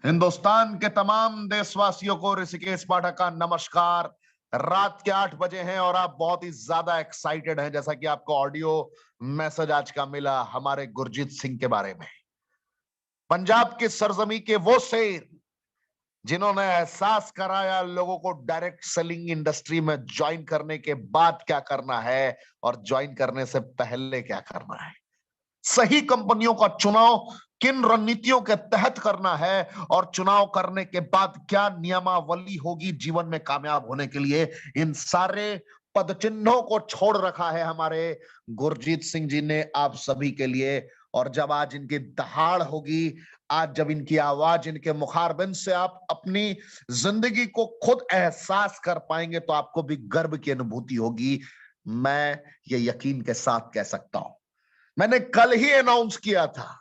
हिंदुस्तान के तमाम देशवासियों को ऋषिकेश पाठक का नमस्कार। रात के 8 बजे हैं और आप बहुत ही ज्यादा एक्साइटेड हैं, जैसा कि आपको ऑडियो मैसेज आज का मिला हमारे गुरजीत सिंह के बारे में। पंजाब की सरजमी के वो शेर जिन्होंने एहसास कराया लोगों को डायरेक्ट सेलिंग इंडस्ट्री में ज्वाइन करने के बाद क्या करना है और ज्वाइन करने से पहले क्या करना है, सही कंपनियों का चुनाव किन रणनीतियों के तहत करना है और चुनाव करने के बाद क्या नियमावली होगी जीवन में कामयाब होने के लिए, इन सारे पद चिन्हों को छोड़ रखा है हमारे गुरजीत सिंह जी ने आप सभी के लिए। और जब आज इनकी दहाड़ होगी, आज जब इनकी आवाज इनके मुखारबिंद से आप अपनी जिंदगी को खुद एहसास कर पाएंगे तो आपको भी गर्व की अनुभूति होगी। मैं ये यकीन के साथ कह सकता हूं, मैंने कल ही अनाउंस किया था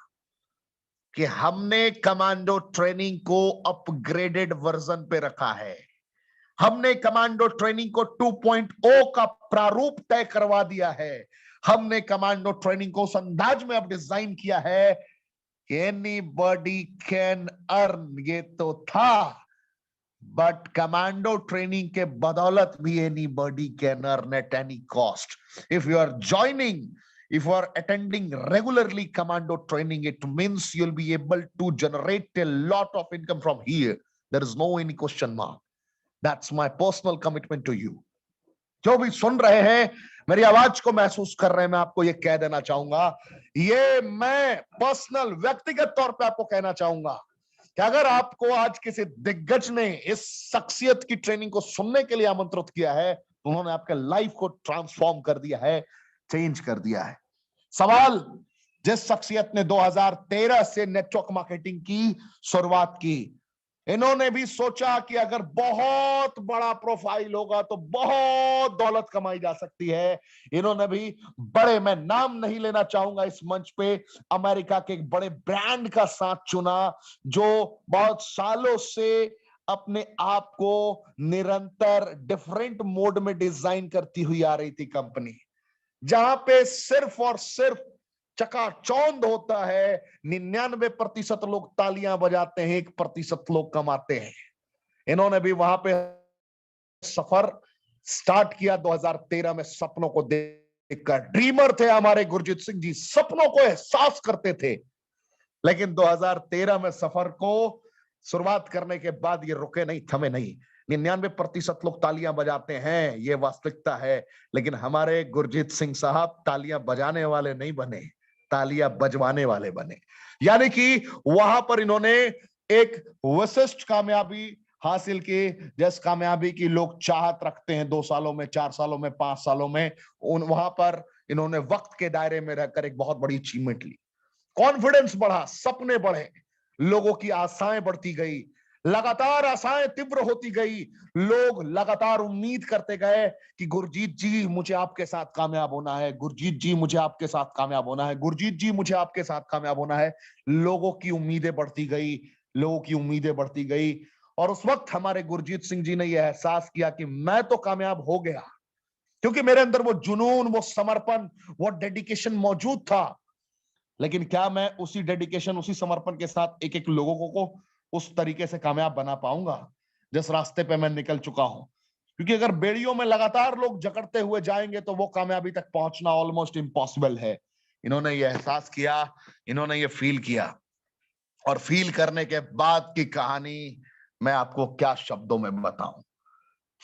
कि हमने कमांडो ट्रेनिंग को अपग्रेडेड वर्जन पे रखा है। हमने कमांडो ट्रेनिंग को 2.0 का प्रारूप तय करवा दिया है। हमने कमांडो ट्रेनिंग को उस अंदाज में अब डिजाइन किया है कि एनीबॉडी कैन अर्न, ये तो था, बट कमांडो ट्रेनिंग के बदौलत भी anybody can earn at any cost. If you are joining, if you are attending regularly commando training, it means you'll be able to generate a lot of income from here. There is no any question mark. That's my personal commitment to you. जो भी सुन रहे हैं, मेरी आवाज को महसूस कर रहे हैं, मैं आपको ये कह देना चाहूंगा, ये मैं पर्सनल व्यक्तिगत तौर पे आपको कहना चाहूंगा कि अगर आपको आज किसी दिग्गज ने इस शख्सियत की ट्रेनिंग को सुनने के लिए आमंत्रित किया है तो उन्होंने आपके लाइफ को ट्रांसफॉर्म कर दिया है, चेंज कर दिया है। सवाल, जिस शख्सियत ने 2013 से नेटवर्क मार्केटिंग की शुरुआत की, इन्होंने भी सोचा कि अगर बहुत बड़ा प्रोफाइल होगा तो बहुत दौलत कमाई जा सकती है। इन्होंने भी बड़े, मैं नाम नहीं लेना चाहूंगा इस मंच पे, अमेरिका के एक बड़े ब्रांड का साथ चुना जो बहुत सालों से अपने आप को निरंतर डिफरेंट मोड में डिजाइन करती हुई आ रही थी कंपनी, जहां पे सिर्फ और सिर्फ चकाचौंध होता है। 99% लोग तालियां बजाते हैं, 1% लोग कमाते हैं। इन्होंने भी वहां पे सफर स्टार्ट किया 2013 में, सपनों को देखकर। ड्रीमर थे हमारे गुरजीत सिंह जी, सपनों को एहसास करते थे, लेकिन 2013 में सफर को शुरुआत करने के बाद ये रुके नहीं, थमे नहीं। 99% लोग तालियां बजाते हैं, ये वास्तविकता है, लेकिन हमारे गुरजीत सिंह साहब तालियां बजाने वाले नहीं बने, तालियां बजवाने वाले बने। यानी कि वहां पर इन्होंने एक विशिष्ट कामयाबी हासिल की, जिस कामयाबी की लोग चाहत रखते हैं 2 सालों में, 4 सालों में, 5 सालों में। वहां पर इन्होंने वक्त के दायरे में रहकर एक बहुत बड़ी अचीवमेंट ली। कॉन्फिडेंस बढ़ा, सपने बढ़े, लोगों की आशाएं बढ़ती गई, लगातार आशाएं तीव्र होती गई। लोग लगातार उम्मीद करते गए कि गुरजीत जी मुझे आपके साथ कामयाब होना है, गुरजीत जी मुझे आपके साथ कामयाब होना है, गुरजीत जी मुझे आपके साथ कामयाब होना है। लोगों की उम्मीदें बढ़ती गई, लोगों की उम्मीदें बढ़ती गई। और उस वक्त हमारे गुरजीत सिंह जी ने यह एहसास किया कि मैं तो कामयाब हो गया, क्योंकि मेरे अंदर वो जुनून, वो समर्पण, वो डेडिकेशन मौजूद था। लेकिन क्या मैं उसी डेडिकेशन, उसी समर्पण के साथ एक एक लोगों को उस तरीके से कामयाब बना पाऊंगा जिस रास्ते पे मैं निकल चुका हूं? क्योंकि अगर बेड़ियों में लगातार लोग जकड़ते हुए जाएंगे तो वो कामयाबी तक पहुंचना ऑलमोस्ट इम्पॉसिबल है। इन्होंने ये एहसास किया, इन्होंने ये फील किया, और फील करने के बाद की कहानी मैं आपको क्या शब्दों में बताऊं।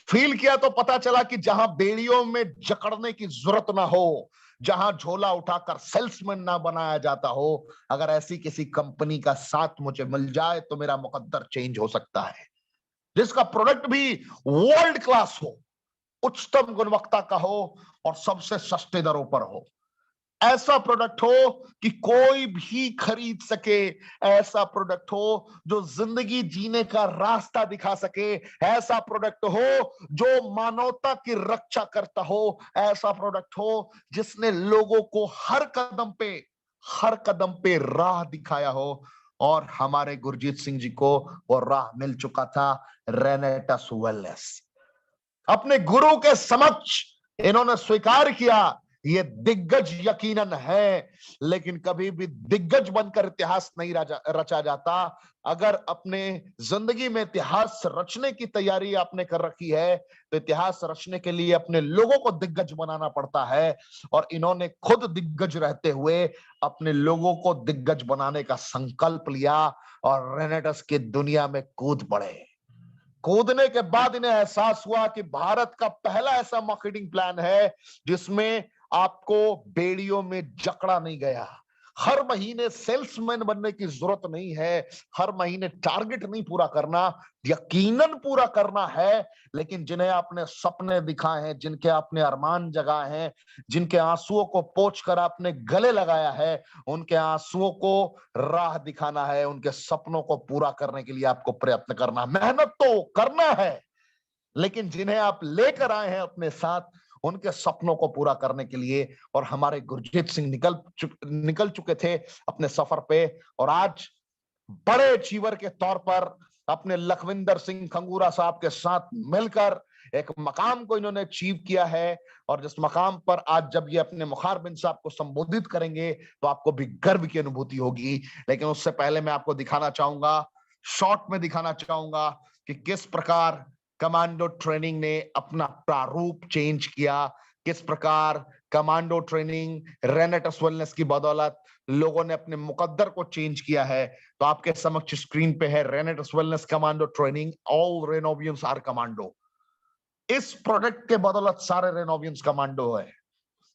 फील किया तो पता चला कि जहां बेड़ियों में जकड़ने की जरूरत ना हो, जहां झोला उठाकर सेल्समैन ना बनाया जाता हो, अगर ऐसी किसी कंपनी का साथ मुझे मिल जाए तो मेरा मुकद्दर चेंज हो सकता है, जिसका प्रोडक्ट भी वर्ल्ड क्लास हो, उच्चतम गुणवत्ता का हो और सबसे सस्ते दरों पर हो। ऐसा प्रोडक्ट हो कि कोई भी खरीद सके, ऐसा प्रोडक्ट हो जो जिंदगी जीने का रास्ता दिखा सके, ऐसा प्रोडक्ट हो जो मानवता की रक्षा करता हो, ऐसा प्रोडक्ट हो जिसने लोगों को हर कदम पे राह दिखाया हो। और हमारे गुरजीत सिंह जी को वो राह मिल चुका था, रेनेटस वेलनेस। अपने गुरु के समक्ष इन्होंने स्वीकार किया ये दिग्गज यकीनन है, लेकिन कभी भी दिग्गज बनकर इतिहास नहीं रचा जाता। अगर अपने जिंदगी में इतिहास रचने की तैयारी आपने कर रखी है, तो इतिहास रचने के लिए अपने लोगों को दिग्गज बनाना पड़ता है। और इन्होंने खुद दिग्गज रहते हुए अपने लोगों को दिग्गज बनाने का संकल्प लिया और रेनेटस की दुनिया में कूद पड़े। कूदने के बाद इन्हें एहसास हुआ कि भारत का पहला ऐसा मार्केटिंग प्लान है जिसमें आपको बेड़ियों में जकड़ा नहीं गया। हर महीने सेल्समैन बनने की जरूरत नहीं है, हर महीने टारगेट नहीं पूरा करना, यकीनन पूरा करना है। लेकिन जिन्हें आपने सपने दिखाए हैं, जिनके आपने अरमान जगाए हैं, जिनके आंसुओं को पोंछ कर आपने गले लगाया है, उनके आंसुओं को राह दिखाना है, उनके सपनों को पूरा करने के लिए आपको प्रयत्न करना, मेहनत तो करना है। लेकिन जिन्हें आप लेकर आए हैं अपने साथ, उनके सपनों को पूरा करने के लिए। और हमारे गुरजीत सिंह निकल चुके थे अपने सफर पे, और आज बड़े अचीवर के तौर पर अपने लखविंदर सिंह खंगूरा साहब के साथ मिलकर एक मकाम को इन्होंने अचीव किया है। और जिस मकाम पर आज जब ये अपने मुखार बिन साहब को संबोधित करेंगे, तो आपको भी गर्व की अनुभूति होगी। लेकिन उससे पहले मैं आपको दिखाना चाहूंगा, शॉर्ट में दिखाना चाहूंगा कि किस प्रकार कमांडो ट्रेनिंग ने अपना प्रारूप चेंज किया, किस प्रकार कमांडो ट्रेनिंग रेनेटस वेलनेस की बदौलत लोगों ने अपने मुकद्दर को चेंज किया है। तो आपके समक्ष स्क्रीन पे है Renatus wellness commando training, all Renovians are commando. इस प्रोडक्ट के बदौलत सारे रेनोवियंस कमांडो है,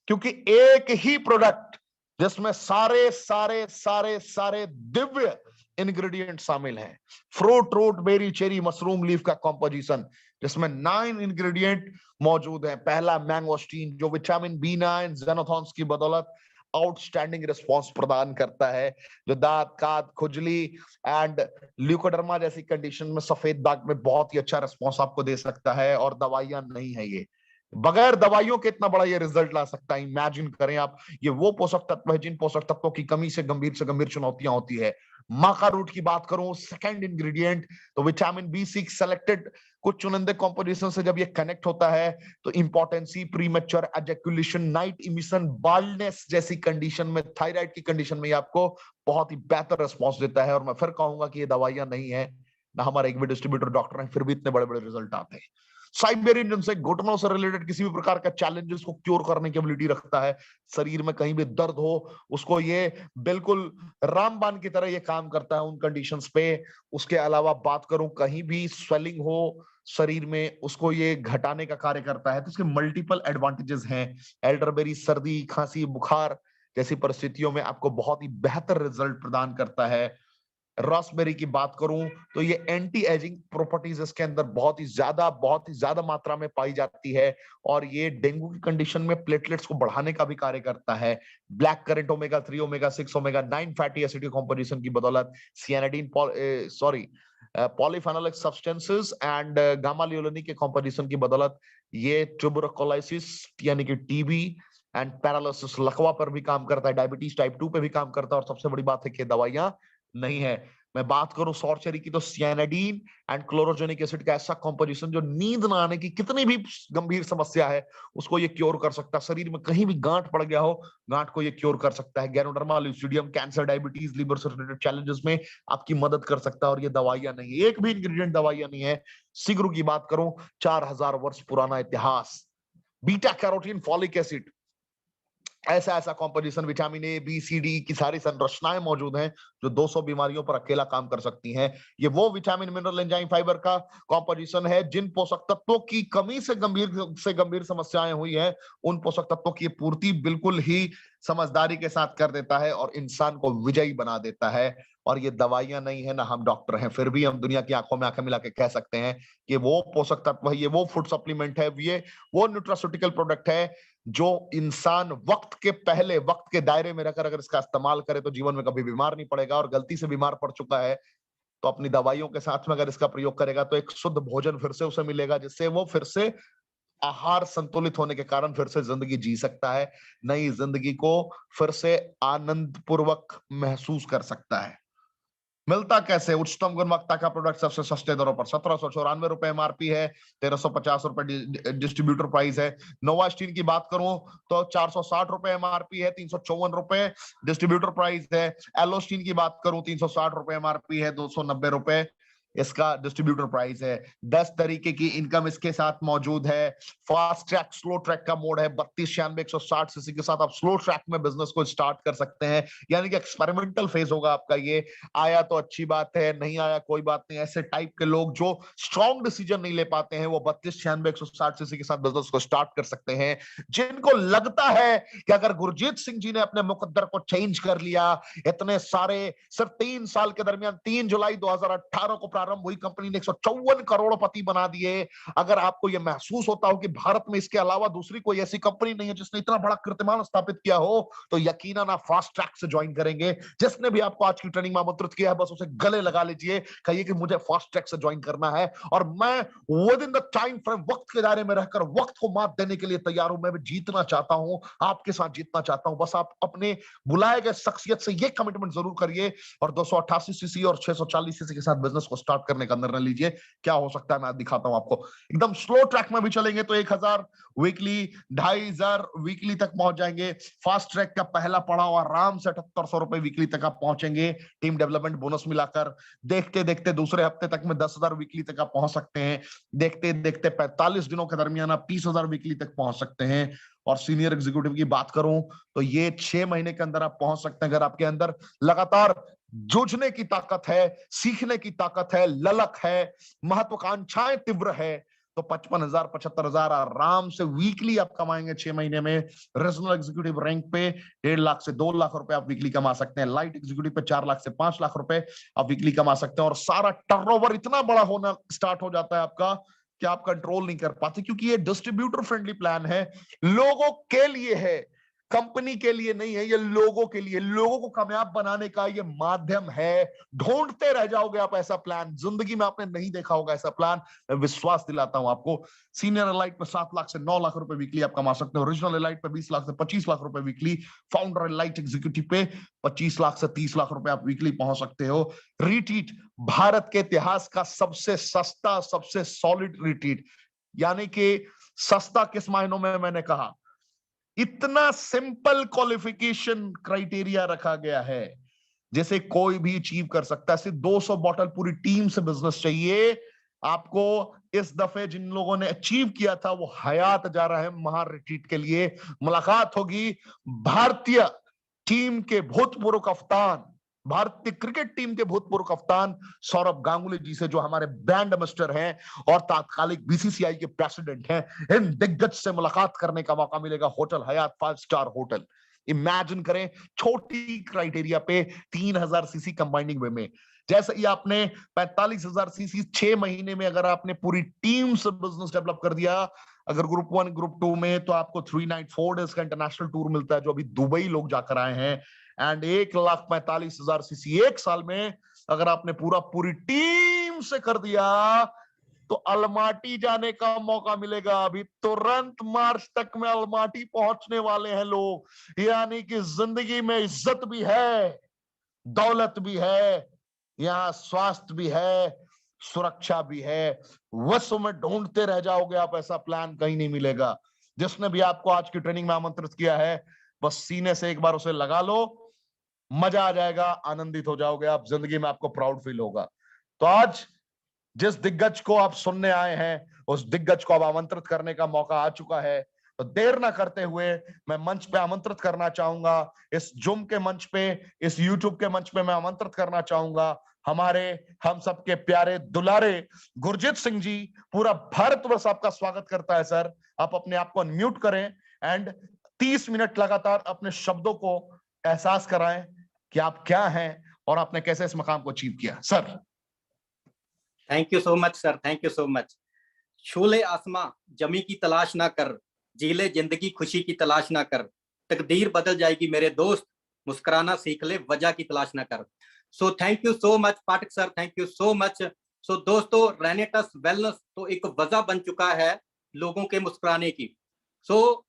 क्योंकि एक ही प्रोडक्ट जिसमें सारे सारे सारे सारे दिव्य इंग्रेडिएंट शामिल हैं। Fruit, root, berry, cherry, mushroom leaf का कॉम्पोजिशन, जिसमें 9 इंग्रेडिएंट मौजूद हैं। पहला मैंगोस्टीन, जो विटामिन B9 जेनोथॉन्स की बदौलत आउटस्टैंडिंग रिस्पॉन्स प्रदान करता है, जो दांत, कात, खुजली एंड ल्यूकोडर्मा जैसी कंडीशन में सफेद दाग में बहुत ही अच्छा रिस्पॉन्स आपको दे सकता है। और दवाइयां नहीं है ये, बगैर दवाइयों के इतना बड़ा ये रिजल्ट ला सकता है। इमेजिन करें आप, ये वो पोषक तत्व है जिन पोषक तत्वों की कमी से गंभीर चुनौतियां होती है। माका रूट की बात करूं, सेकंड इंग्रेडिएंट, तो विटामिन B6 सेलेक्टेड कुछ चुनिंदे कॉम्पोजिशन से जब ये कनेक्ट होता है, तो इंपॉर्टेंसी, प्रीमेच्योर एजैक्युलेशन, नाइट इमिशन, बाल्डनेस जैसी कंडीशन में, थायराइड की कंडीशन में ये आपको बहुत ही बेहतर रिस्पॉन्स देता है। और मैं फिर कहूंगा कि ये दवाइयां नहीं है, ना हमारे एक भी डिस्ट्रीब्यूटर डॉक्टर हैं, फिर भी इतने बड़े बड़े रिजल्ट आते हैं। साइबेरियन जिनसे घुटनों से रिलेटेड किसी भी प्रकार का चैलेंजेस को क्योर करने की एबिलिटी रखता है। शरीर में कहीं भी दर्द हो, उसको ये बिल्कुल रामबाण की तरह ये काम करता है उन कंडीशंस पे। उसके अलावा बात करूं, कहीं भी स्वेलिंग हो शरीर में, उसको ये घटाने का कार्य करता है। तो इसके मल्टीपल एडवांटेजेस हैं। एल्डरबेरी सर्दी, खांसी, बुखार जैसी परिस्थितियों में आपको बहुत ही बेहतर रिजल्ट प्रदान करता है। रास्पबेरी की बात करूं, तो ये एंटी एजिंग प्रॉपर्टीज इसके अंदर बहुत ही ज्यादा मात्रा में पाई जाती है। और ये डेंगू की कंडीशन में प्लेटलेट्स को बढ़ाने का भी कार्य करता है। Black currant, omega 3, omega 6, omega 9 fatty acid की कॉम्पोजिशन की बदौलत, सियानाडीन, पॉलीफेनोलिक सब्सटेंसेस एंड गामा लियोलिनी के कॉम्पोजिशन की बदौलत ये ट्यूबरकुलोसिस यानी कि टीबी एंड पैरालिसिस, लकवा पर भी काम करता है, डायबिटीज टाइप 2 पे भी काम करता है। और सबसे बड़ी बात है कि दवाइयां नहीं है। मैं बात करूं सॉर्चेरी की, तो सियानाडीन एंड क्लोरोजेनिक एसिड का ऐसा कॉम्पोजिशन जो नींद ना आने की कितनी भी गंभीर समस्या है उसको ये क्योर कर सकता है। शरीर में कहीं भी गांठ पड़ गया हो, गांठ को ये क्योर कर सकता है। गैनोडर्मा लुसिडियम कैंसर, डायबिटीज, लिवर से रिलेटेड चैलेंजेस में आपकी मदद कर सकता है। और ये दवाइयां नहीं, एक भी इंग्रेडिएंट दवाइयां नहीं है। सिगरू की बात करूं, 4000 वर्ष पुराना इतिहास। बीटा कैरोटीन, फॉलिक एसिड, ऐसा ऐसा composition, vitamin A, B, C, D की सारी संरचनाएं मौजूद हैं जो 200 बीमारियों पर अकेला काम कर सकती हैं। ये वो विटामिन, मिनरल, एंजाइम, फाइबर का कॉम्पोजिशन है जिन पोषक तत्वों की कमी से गंभीर समस्याएं हुई हैं, उन पोषक तत्वों की पूर्ति बिल्कुल ही समझदारी के साथ कर देता है और इंसान को विजयी बना देता है। और ये दवाइयां नहीं है, ना हम डॉक्टर हैं, फिर भी हम दुनिया की आंखों में आंखें मिला के कह सकते हैं कि वो पोषक तत्व है, ये वो फूड सप्लीमेंट है, ये वो न्यूट्रास्यूटिकल प्रोडक्ट है जो इंसान वक्त के पहले, वक्त के दायरे में रहकर अगर इसका इस्तेमाल करे तो जीवन में कभी बीमार नहीं पड़ेगा। और गलती से बीमार पड़ चुका है तो अपनी दवाइयों के साथ में अगर इसका प्रयोग करेगा तो एक शुद्ध भोजन फिर से उसे मिलेगा, जिससे वो फिर से आहार संतुलित होने के कारण फिर से जिंदगी जी सकता है, नई जिंदगी को फिर से आनंद पूर्वक महसूस कर सकता है। मिलता कैसे? उच्चतम गुणवत्ता का प्रोडक्ट सबसे सस्ते दरों पर 1794 रुपए एमआरपी है, 1350 रुपए डिस्ट्रीब्यूटर प्राइस है। नोवास्टीन की बात करूं तो 460 रुपए एमआरपी है, 354 रुपए डिस्ट्रीब्यूटर प्राइस है। एलोस्टीन की बात करूं 360 रुपए एमआरपी है, 290 रुपए इसका डिस्ट्रीब्यूटर प्राइस है। 10 तरीके की इनकम इसके साथ मौजूद है। फास्ट ट्रैक, स्लो ट्रैक का मोड है। 3296 160 सीसी के साथ आप स्लो ट्रैक में बिजनेस को स्टार्ट कर सकते हैं, यानी कि एक्सपेरिमेंटल फेज होगा आपका ये। आया तो अच्छी बात है, नहीं आया कोई बात नहीं। ऐसे टाइप के लोग जो स्ट्रॉन्ग डिसीजन नहीं ले पाते हैं, वो 3296 160 सीसी के साथ बिजनेस को स्टार्ट कर सकते हैं। जिनको लगता है कि अगर गुरजीत सिंह जी ने अपने मुकद्दर को चेंज कर लिया, इतने सारे, सिर्फ 3 साल के दरमियान 3 जुलाई 2018 को प्रारंभ हुई कंपनी ने 154 करोड़पति बना दिए। अगर आपको यह महसूस होता हो कि भारत में इसके अलावा दूसरी कोई ऐसी कंपनी नहीं है जिसने इतना बड़ा कीर्तिमान स्थापित किया हो, तो यकीनन आप फास्ट ट्रैक से ज्वाइन करेंगे। जिसने भी आपको आज की ट्रेनिंग में आमंत्रित किया है, बस उसे गले लगा लीजिए, कहिए कि मुझे फास्ट ट्रैक से ज्वाइन करना है और मैं with in the time frame, वक्त के दायरे में रहकर वक्त को मात देने के लिए तैयार हूं। मैं भी जीतना चाहता हूं, आपके साथ जीतना चाहता हूं। बस आप अपने बुलाए गए शख्सियत से यह कमिटमेंट जरूर करिए और 288 सीसी और 640 सीसी के साथ बिजनेस को स्टार्ट करने का निर्णय लीजिए। क्या हो सकता है मैं दिखाता हूं आपको। एकदम स्लो ट्रैक में भी चलेंगे तो 1000 वीकली, 2500 वीकली तक पहुंच जाएंगे। फास्ट ट्रैक का पहला पड़ाव आराम से 7800 रुपए वीकली तक आप पहुंचेंगे, टीम डेवलपमेंट बोनस मिलाकर। देखते देखते दूसरे हफ्ते तक में 10,000 वीकली तक आप पहुंच सकते हैं। देखते देखते 45 दिनों के दरमियान आप 30,000 वीकली तक पहुंच सकते हैं। और सीनियर एग्जीक्यूटिव की बात करूं तो ये 6 महीने के अंदर आप पहुंच सकते हैं, अगर आपके अंदर लगातार जूझने की ताकत है, सीखने की ताकत है, ललक है, महत्वाकांक्षाएं तीव्र है, तो 55,000 75,000 आराम से वीकली आप कमाएंगे 6 महीने में। रीजनल एग्जीक्यूटिव रैंक पे 1.5 लाख से 2 लाख रुपए आप वीकली कमा सकते हैं। लाइट एग्जीक्यूटिव पे 4 लाख से 5 लाख रुपए आप वीकली कमा सकते हैं। और सारा टर्नओवर इतना बड़ा होना स्टार्ट हो जाता है आपका कि आप कंट्रोल नहीं कर पाते, क्योंकि ये डिस्ट्रीब्यूटर फ्रेंडली प्लान है, लोगों के लिए है, कंपनी के लिए नहीं है। ये लोगों के लिए, लोगों को कामयाब बनाने का ये माध्यम है। ढूंढते रह जाओगे आप ऐसा प्लान, जिंदगी में आपने नहीं देखा होगा ऐसा प्लान। मैं विश्वास दिलाता हूं आपको। सीनियर एलाइट पे 7 लाख से 9 लाख रुपए वीकली आप कमा सकते हो। ओरिजिनल एलाइट पे 20 लाख से 25 लाख रुपए वीकली। फाउंडर एलाइट एग्जीक्यूटिव पे 25 लाख से 30 लाख रुपए आप वीकली पहुंच सकते हो। रिट्रीट, भारत के इतिहास का सबसे सस्ता, सबसे सॉलिड रिट्रीट। यानी कि सस्ता किस मायनों में मैंने कहा, इतना सिंपल क्वालिफिकेशन क्राइटेरिया रखा गया है जैसे कोई भी अचीव कर सकता है। सिर्फ 200 बॉटल पूरी टीम से बिजनेस चाहिए आपको। इस दफे जिन लोगों ने अचीव किया था वो हयात जा रहा है महा रिट्रीट के लिए। मुलाकात होगी भारतीय टीम के भूतपूर्व कप्तान, भारतीय क्रिकेट टीम के भूतपूर्व कप्तान सौरभ गांगुली जी से, जो हमारे ब्रांड एम्बेसडर हैं और तात्कालिक बीसीसीआई के प्रेसिडेंट हैं। इन दिग्गज से मुलाकात करने का मौका मिलेगा hotel Hyatt 5 star hotel. Imagine करें, छोटी क्राइटेरिया पे 3000 सीसी कंबाइनिंग वे में। जैसे ही आपने 45,000 सीसी 6 महीने में अगर आपने पूरी टीम से बिजनेस डेवलप कर दिया, अगर ग्रुप 1 ग्रुप 2 में तो आपको 3 नाइट 4 डेज का इंटरनेशनल टूर मिलता है, जो अभी दुबई लोग जाकर आए हैं। एंड 1,45,000 सीसी 1 साल में अगर आपने पूरी टीम से कर दिया तो अलमाटी जाने का मौका मिलेगा। अभी तुरंत मार्च तक में अलमाटी पहुंचने वाले हैं लोग। यानी कि जिंदगी में इज्जत भी है, दौलत भी है, यहाँ स्वास्थ्य भी है, सुरक्षा भी है। विश्व में ढूंढते रह जाओगे आप, ऐसा प्लान कहीं नहीं मिलेगा। जिसने भी आपको आज की ट्रेनिंग में आमंत्रित किया है, बस सीने से एक बार उसे लगा लो, मजा आ जाएगा, आनंदित हो जाओगे आप, जिंदगी में आपको प्राउड फील होगा। तो आज जिस दिग्गज को आप सुनने आए हैं, उस दिग्गज को अब आमंत्रित करने का मौका आ चुका है। तो देर ना करते हुए मैं मंच पे आमंत्रित करना चाहूंगा, इस जूम के मंच पे, इस यूट्यूब के मंच पे मैं आमंत्रित करना चाहूंगा हमारे, हम सबके प्यारे दुलारे गुरजीत सिंह जी। पूरा भारतवर्ष आपका स्वागत करता है सर। आप अपने आप को अनम्यूट करें एंड 30 मिनट लगातार अपने शब्दों को एहसास कराएं कि आप क्या हैं और आपने कैसे इस मकाम को अचीव किया। Sir thank you so much sir, thank you so much. शूले आसमां जमी की तलाश ना कर, जीले जिंदगी खुशी की तलाश ना कर, तकदीर बदल जाएगी मेरे दोस्त, मुस्कुराना सीख ले वजह की तलाश ना कर। So thank you so much Pathak sir, thank you so much. So दोस्तों, रेनेटस वेलनेस तो एक वजह बन चुका है लोगों के मुस्कुराने की। So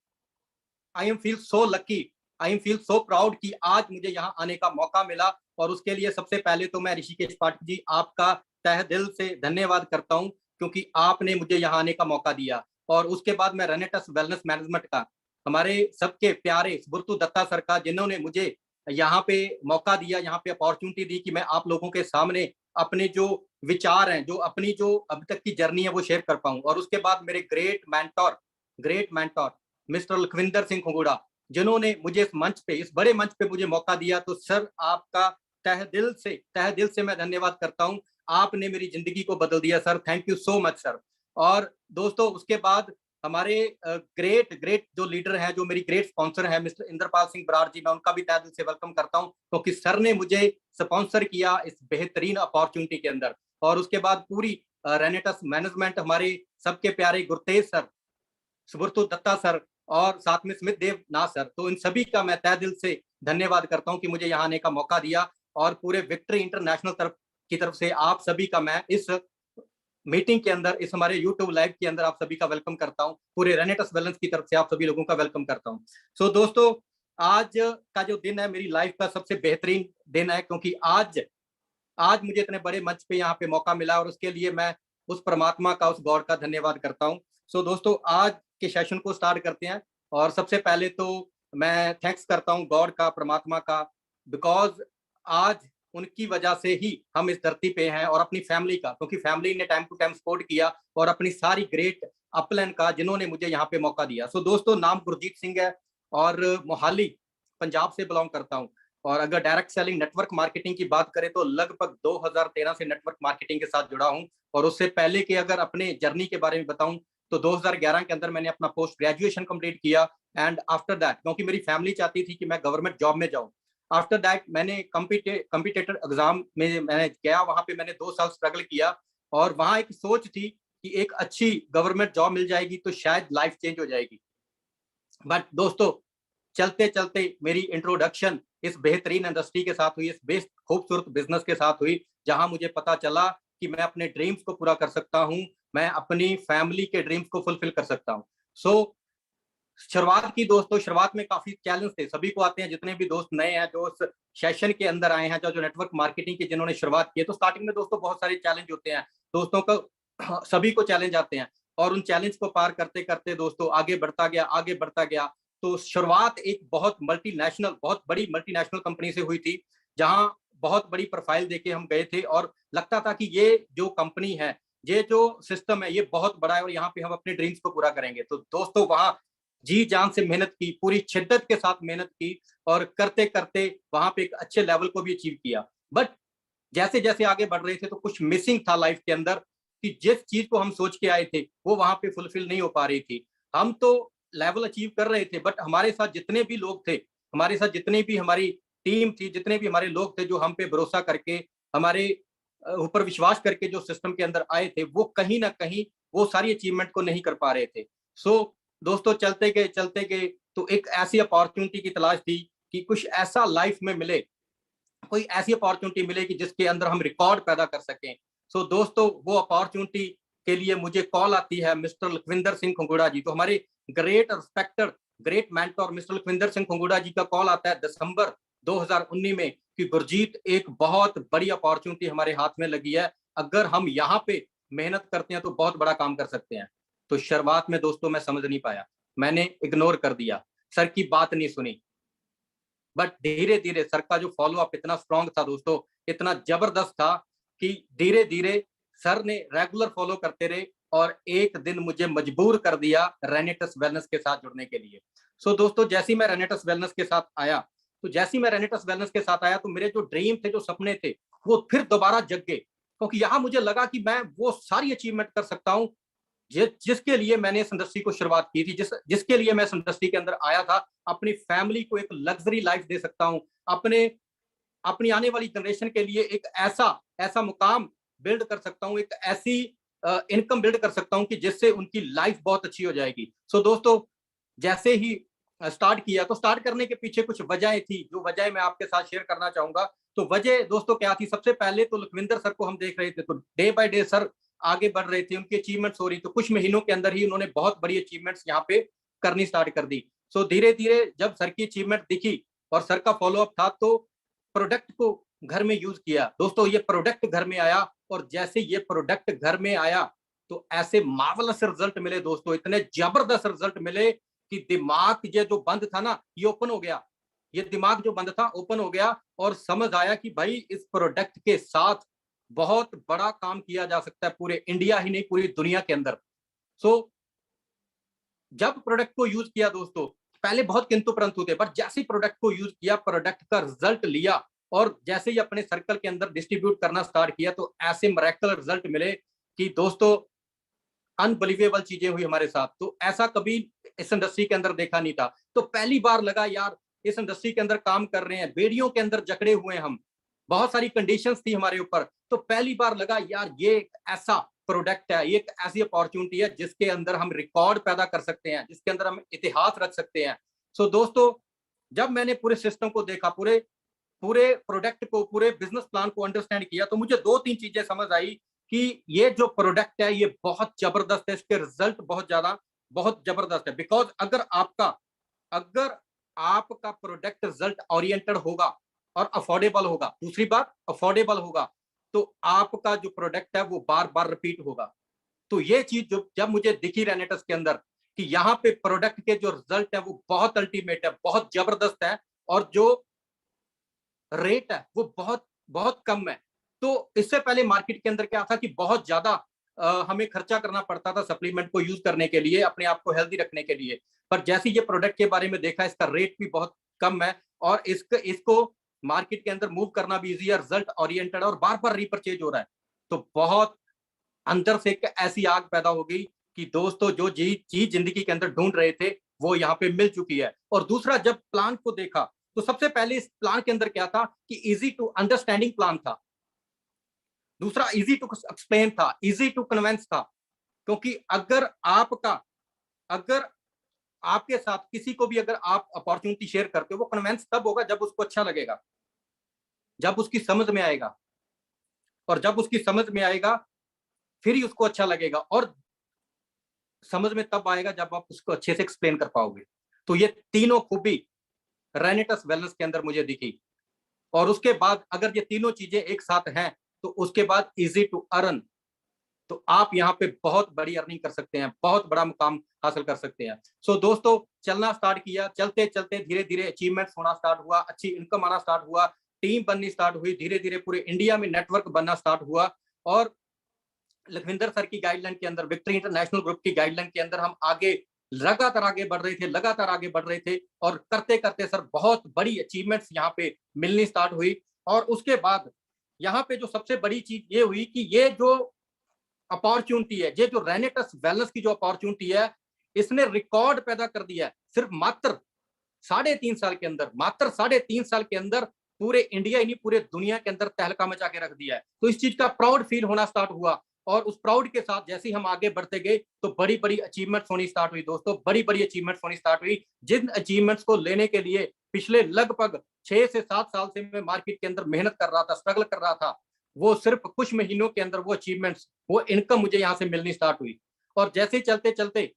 I am feel so lucky, I am feel so proud कि आज मुझे यहाँ आने का मौका मिला और उसके लिए सबसे पहले तो मैं ऋषिकेश पाठक जी आपका तहे दिल से धन्यवाद करता हूं, क्योंकि आपने मुझे यहाँ आने का मौका दिया। और उसके बाद मैं रेनेटस वेलनेस मैनेजमेंट का, हमारे सबके प्यारे सुब्रतु दत्ता सर का, जिन्होंने मुझे यहाँ पे मौका दिया, यहाँ पे अपॉर्चुनिटी दी कि मैं आप लोगों के सामने अपने जो विचार हैं, जो अपनी जो अब तक की जर्नी है वो शेयर कर पाऊं। और उसके बाद मेरे great mentor mister Lakhwinder Singh Khungura, जिन्होंने मुझे इस मंच पे, इस बड़े मंच पे मुझे मौका दिया। तो सर आपका तहे दिल से मैं धन्यवाद करता हूं। आपने मेरी जिंदगी को बदल दिया sir, thank you so much sir. और दोस्तों उसके बाद हमारे ग्रेट जो लीडर हैं, जो मेरी ग्रेट स्पॉन्सर है मिस्टर इंद्रपाल सिंह बराड़ जी, मैं उनका भी तहे दिल से वेलकम करता हूं, क्योंकि सर ने मुझे स्पॉन्सर किया इस बेहतरीन अपॉर्चुनिटी के अंदर। और उसके बाद पूरी रेनेटस मैनेजमेंट, हमारे सबके प्यारे गुरतेज सर, सुब्रतु दत्ता सर और साथ में स्मित देव नाथ सर, तो इन सभी का मैं तहे दिल से धन्यवाद करता हूं कि मुझे यहाँ आने का मौका दिया। और पूरे विक्ट्री इंटरनेशनल की तरफ से आप सभी का मैं इस मीटिंग के अंदर, इस हमारे यूट्यूब लाइव के अंदर आप सभी का वेलकम करता हूं। पूरे रेनेटस वेलनेस की तरफ से आप सभी लोगों का वेलकम करता हूं। सो दोस्तों, आज का जो दिन है मेरी लाइफ का सबसे बेहतरीन दिन है, क्योंकि आज मुझे इतने बड़े मंच पे यहाँ पे मौका मिला, और उसके लिए मैं उस परमात्मा का, उस गॉड का धन्यवाद करता हूँ। सो दोस्तों, आज के सेशन को स्टार्ट करते हैं। और सबसे पहले तो मैं थैंक्स करता हूँ गॉड का, परमात्मा का, बिकॉज आज उनकी वजह से ही हम इस धरती पे हैं, और अपनी फैमिली का, क्योंकि फैमिली ने टाइम टू टाइम सपोर्ट किया, और अपनी सारी ग्रेट अपलाइन का, जिन्होंने मुझे यहाँ पे मौका दिया। सो दोस्तों, नाम गुरजीत सिंह है और मोहाली पंजाब से बिलोंग करता हूँ। और अगर डायरेक्ट सेलिंग नेटवर्क मार्केटिंग की बात करें तो लगभग 2013 से नेटवर्क मार्केटिंग के साथ जुड़ा हूं। और उससे पहले के अगर अपने जर्नी के बारे में बताऊं तो 2011 के अंदर मैंने अपना पोस्ट ग्रेजुएशन कंप्लीट किया। एंड आफ्टर दैट, क्योंकि मेरी फैमिली चाहती थी कि मैं गवर्नमेंट जॉब में जाऊं, आफ्टर दैट मैंने कम्पिटेटर एग्जाम में मैंने गया, वहां पे मैंने 2 साल स्ट्रगल किया। और वहां एक सोच थी कि एक अच्छी गवर्नमेंट जॉब मिल जाएगी तो शायद लाइफ चेंज हो जाएगी। बट दोस्तों, चलते चलते मेरी इंट्रोडक्शन इस बेहतरीन इंडस्ट्री के साथ हुई, इस बेस्ट खूबसूरत बिजनेस के साथ हुई, जहां मुझे पता चला कि मैं अपने ड्रीम्स को पूरा कर सकता हूं, मैं अपनी फैमिली के ड्रीम्स को फुलफिल कर सकता हूं। सो शुरुआत की दोस्तों, शुरुआत में काफी चैलेंज थे, सभी को आते हैं, जितने भी दोस्त नए हैं जो इस सेशन के अंदर आए हैं, जो नेटवर्क मार्केटिंग की जिन्होंने शुरुआत की है, तो स्टार्टिंग में दोस्तों बहुत सारे चैलेंज होते हैं दोस्तों को, सभी को चैलेंज आते हैं। और उन चैलेंज को पार करते करते दोस्तों आगे बढ़ता गया। तो शुरुआत एक बहुत बड़ी मल्टीनेशनल कंपनी से हुई थी, जहां बहुत बड़ी प्रोफाइल देके हम गए थे, और लगता था कि ये जो कंपनी है, ये जो सिस्टम है, ये बहुत बड़ा है, और यहाँ पे हम अपने ड्रीम्स को पूरा करेंगे। तो दोस्तों वहां जी जान से मेहनत की, पूरी शिद्दत के साथ मेहनत की, और करते करते वहां पे एक अच्छे लेवल को भी अचीव किया। बट जैसे जैसे आगे बढ़ रहे थे तो कुछ मिसिंग था लाइफ के अंदर, कि जिस चीज को हम सोच के आए थे वो वहां पे फुलफिल नहीं हो पा रही थी। हम तो लेवल अचीव कर रहे थे, बट हमारे साथ जितने भी लोग थे, हमारे साथ जितनी भी हमारी टीम थी, जितने भी हमारे लोग थे जो हम पे भरोसा करके, हमारे ऊपर विश्वास करके जो सिस्टम के अंदर आए थे, वो कहीं ना कहीं वो सारी अचीवमेंट को नहीं कर पा रहे थे। सो दोस्तों, चलते गए तो एक ऐसी अपॉर्चुनिटी की तलाश थी कि कुछ ऐसा लाइफ में मिले, कोई ऐसी अपॉर्चुनिटी मिले कि जिसके अंदर हम रिकॉर्ड पैदा कर सकें। सो दोस्तों, वो अपॉर्चुनिटी के लिए मुझे कॉल आती है मिस्टर लखविंदर सिंह खुंगुड़ा जी, तो हमारे great respecter, great mentor mister Lakhwinder Singh Khungura ji का कॉल आता है दिसंबर 2019 में कि गुरजीत, एक बहुत बड़ी अपॉर्चुनिटी हमारे हाथ में लगी है, अगर हम यहाँ पे मेहनत करते हैं तो बहुत बड़ा काम कर सकते हैं। तो शुरुआत में दोस्तों मैं समझ नहीं पाया, मैंने इग्नोर कर दिया, सर की बात नहीं सुनी। बट धीरे धीरे सर का जो फॉलो अप इतना स्ट्रांग था दोस्तों, इतना जबरदस्त था कि धीरे धीरे सर ने रेगुलर फॉलो करते रहे, और एक दिन मुझे मजबूर कर दिया रेनेटस वेलनेस के साथ जुड़ने के लिए। सो दोस्तों, जैसे ही मैं रेनेटस वेलनेस के साथ आया, तो मेरे जो ड्रीम थे, जो सपने थे, वो फिर दोबारा जग गए, क्योंकि यहाँ मुझे लगा कि मैं वो सारी अचीवमेंट कर सकता हूँ जिसके लिए मैंने इस इंडस्ट्री को शुरुआत की थी, जिसके लिए मैं इस इंडस्ट्री के अंदर आया था। अपनी फैमिली को एक लग्जरी लाइफ दे सकता हूँ, अपनी आने वाली जनरेशन के लिए एक ऐसा मुकाम बिल्ड कर सकता हूँ, एक ऐसी इनकम बिल्ड कर सकता हूँ कि जिससे उनकी लाइफ बहुत अच्छी हो जाएगी। सो दोस्तों, जैसे ही स्टार्ट किया, तो स्टार्ट करने के पीछे कुछ वजहें थी, जो वजह मैं आपके साथ शेयर करना चाहूंगा। तो वजह दोस्तों क्या थी? सबसे पहले तो लखविंदर सर को हम देख रहे थे, तो डे बाय डे सर आगे बढ़ रहे थे, उनकी अचीवमेंट्स हो रही, तो कुछ महीनों के अंदर ही उन्होंने बहुत बड़ी अचीवमेंट्स यहाँ पे करनी स्टार्ट कर दी। सो धीरे धीरे जब सर की अचीवमेंट दिखी और सर का फॉलोअप था, तो प्रोडक्ट को घर में यूज किया दोस्तों, ये प्रोडक्ट घर में आया, और जैसे ये प्रोडक्ट घर में आया तो ऐसे मार्वलस रिजल्ट मिले दोस्तों, इतने जबरदस्त रिजल्ट मिले कि दिमाग ये जो बंद था ना, ये ओपन हो गया। ये दिमाग जो बंद था ओपन हो गया, और समझ आया कि भाई इस प्रोडक्ट के साथ बहुत बड़ा काम किया जा सकता है, पूरे इंडिया ही नहीं पूरी दुनिया के अंदर। सो जब प्रोडक्ट को यूज किया दोस्तों, पहले बहुत किंतु परंतु थे, पर जैसे ही प्रोडक्ट को यूज किया, प्रोडक्ट का रिजल्ट लिया, और जैसे ही अपने सर्कल के अंदर डिस्ट्रीब्यूट करना स्टार्ट किया, तो ऐसे मिरेकल रिजल्ट मिले कि दोस्तों अनबिलीवेबल चीजें हुई हमारे साथ। तो ऐसा कभी इस इंडस्ट्री के अंदर देखा नहीं था। तो पहली बार लगा यार इस इंडस्ट्री के अंदर काम कर रहे हैं, बेड़ियों के अंदर जकड़े हुए हम, बहुत सारी कंडीशंस थी हमारे ऊपर, तो पहली बार लगा यार ये ऐसा प्रोडक्ट है, ये एक ऐसी अपॉर्चुनिटी है जिसके अंदर हम रिकॉर्ड पैदा कर सकते हैं, जिसके अंदर हम इतिहास रख सकते हैं। सो दोस्तों जब मैंने पूरे सिस्टम को देखा, पूरे पूरे प्रोडक्ट को, पूरे बिजनेस प्लान को अंडरस्टैंड किया, तो मुझे 2-3 चीजें समझ आई कि ये जो प्रोडक्ट है ये बहुत जबरदस्त है, इसके रिजल्ट बहुत जबरदस्त है। बिकॉज अगर आपका प्रोडक्ट रिजल्ट ओरिएंटेड होगा और अफोर्डेबल होगा, दूसरी बात अफोर्डेबल होगा, तो आपका जो प्रोडक्ट है वो बार बार रिपीट होगा। तो ये चीज जो जब मुझे दिखी रेनेटस के अंदर कि यहाँ पे प्रोडक्ट के जो रिजल्ट है वो बहुत अल्टीमेट है, बहुत जबरदस्त है, और जो रेट है वो बहुत बहुत कम है। तो इससे पहले मार्केट के अंदर क्या था कि बहुत ज्यादा हमें खर्चा करना पड़ता था सप्लीमेंट को यूज करने के लिए, अपने आप को हेल्दी रखने के लिए। पर जैसे ये प्रोडक्ट के बारे में देखा, इसका रेट भी बहुत कम है, और इसको मार्केट के अंदर मूव करना भी इजी है, रिजल्ट ओरिएंटेड, और बार बार रिपर्चेज हो रहा है। तो बहुत अंदर से एक ऐसी आग पैदा हो गई कि दोस्तों जो चीज जिंदगी के अंदर ढूंढ रहे थे वो यहाँ पे मिल चुकी है। और दूसरा, जब प्लान को देखा तो सबसे पहले इस प्लान के अंदर क्या था कि इजी टू अंडरस्टैंडिंग प्लान था, दूसरा इजी टू एक्सप्लेन था, इजी टू कन्वेंस था। क्योंकि अगर आपके साथ किसी को भी अगर आप अपॉर्चुनिटी शेयर करते हो, वो कन्वेंस तब होगा जब उसको अच्छा लगेगा, जब उसकी समझ में आएगा, और जब उसकी समझ में आएगा फिर ही उसको अच्छा लगेगा, और समझ में तब आएगा जब आप उसको अच्छे से एक्सप्लेन कर पाओगे। तो ये तीनों खूबी रेनेटस वेलनेस के अंदर मुझे दिखी। और उसके बाद अगर ये तीनों चीजें एक साथ हैं तो उसके बाद इजी टू अर्न, तो आप यहाँ पे बहुत बड़ी अर्निंग कर सकते हैं, बहुत बड़ा मुकाम हासिल कर सकते हैं। सो दोस्तों चलना स्टार्ट किया, चलते चलते धीरे धीरे अचीवमेंट्स होना स्टार्ट हुआ, अच्छी इनकम आना स्टार्ट हुआ, टीम बननी स्टार्ट हुई, धीरे धीरे पूरे इंडिया में नेटवर्क बनना स्टार्ट हुआ। और लखविंदर सर की गाइडलाइन के अंदर, विक्ट्री इंटरनेशनल ग्रुप की गाइडलाइन के अंदर हम लगातार आगे बढ़ रहे थे, और करते करते सर बहुत बड़ी अचीवमेंट्स यहाँ पे मिलनी स्टार्ट हुई। और उसके बाद यहाँ पे जो सबसे बड़ी चीज ये हुई कि ये जो अपॉर्चुनिटी है, ये जो रेनेटस वेलनेस की जो अपॉर्चुनिटी है, इसने रिकॉर्ड पैदा कर दिया है। सिर्फ मात्र 3.5 साल के अंदर पूरे इंडिया ही नहीं पूरे दुनिया के अंदर तहलका मचा के रख दिया है। तो इस चीज का प्राउड फील होना स्टार्ट हुआ, और उस प्राउड के साथ जैसे ही हम आगे बढ़ते गए तो बड़ी बड़ी अचीवमेंट्स होनी स्टार्ट हुई दोस्तों, बड़ी बड़ी अचीवमेंट्स होनी स्टार्ट हुई, जिन अचीवमेंट्स को लेने के लिए पिछले लगभग 6 से 7 साल से मैं मार्केट के अंदर मेहनत कर रहा था, स्ट्रगल कर रहा था, वो सिर्फ कुछ महीनों के अंदर वो अचीवमेंट्स, वो इनकम मुझे यहाँ से मिलनी स्टार्ट हुई। और जैसे चलते चलते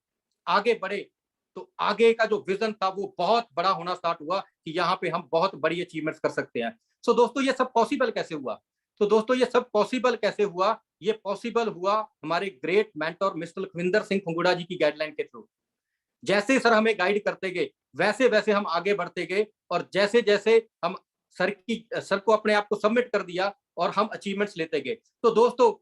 आगे बढ़े तो आगे का जो विजन था वो बहुत बड़ा होना स्टार्ट हुआ कि यहाँ पे हम बहुत बड़ी अचीवमेंट्स कर सकते हैं। सो दोस्तों ये सब पॉसिबल कैसे हुआ? तो दोस्तों ये सब पॉसिबल कैसे हुआ? ये पॉसिबल हुआ हमारे great mentor mister Lakhwinder Singh Khungura ji की गाइडलाइन के थ्रू। जैसे सर हमें गाइड करते गए वैसे वैसे हम आगे बढ़ते गए, और जैसे जैसे हम सर को अपने आप को सबमिट कर दिया और हम अचीवमेंट्स लेते गए। तो दोस्तों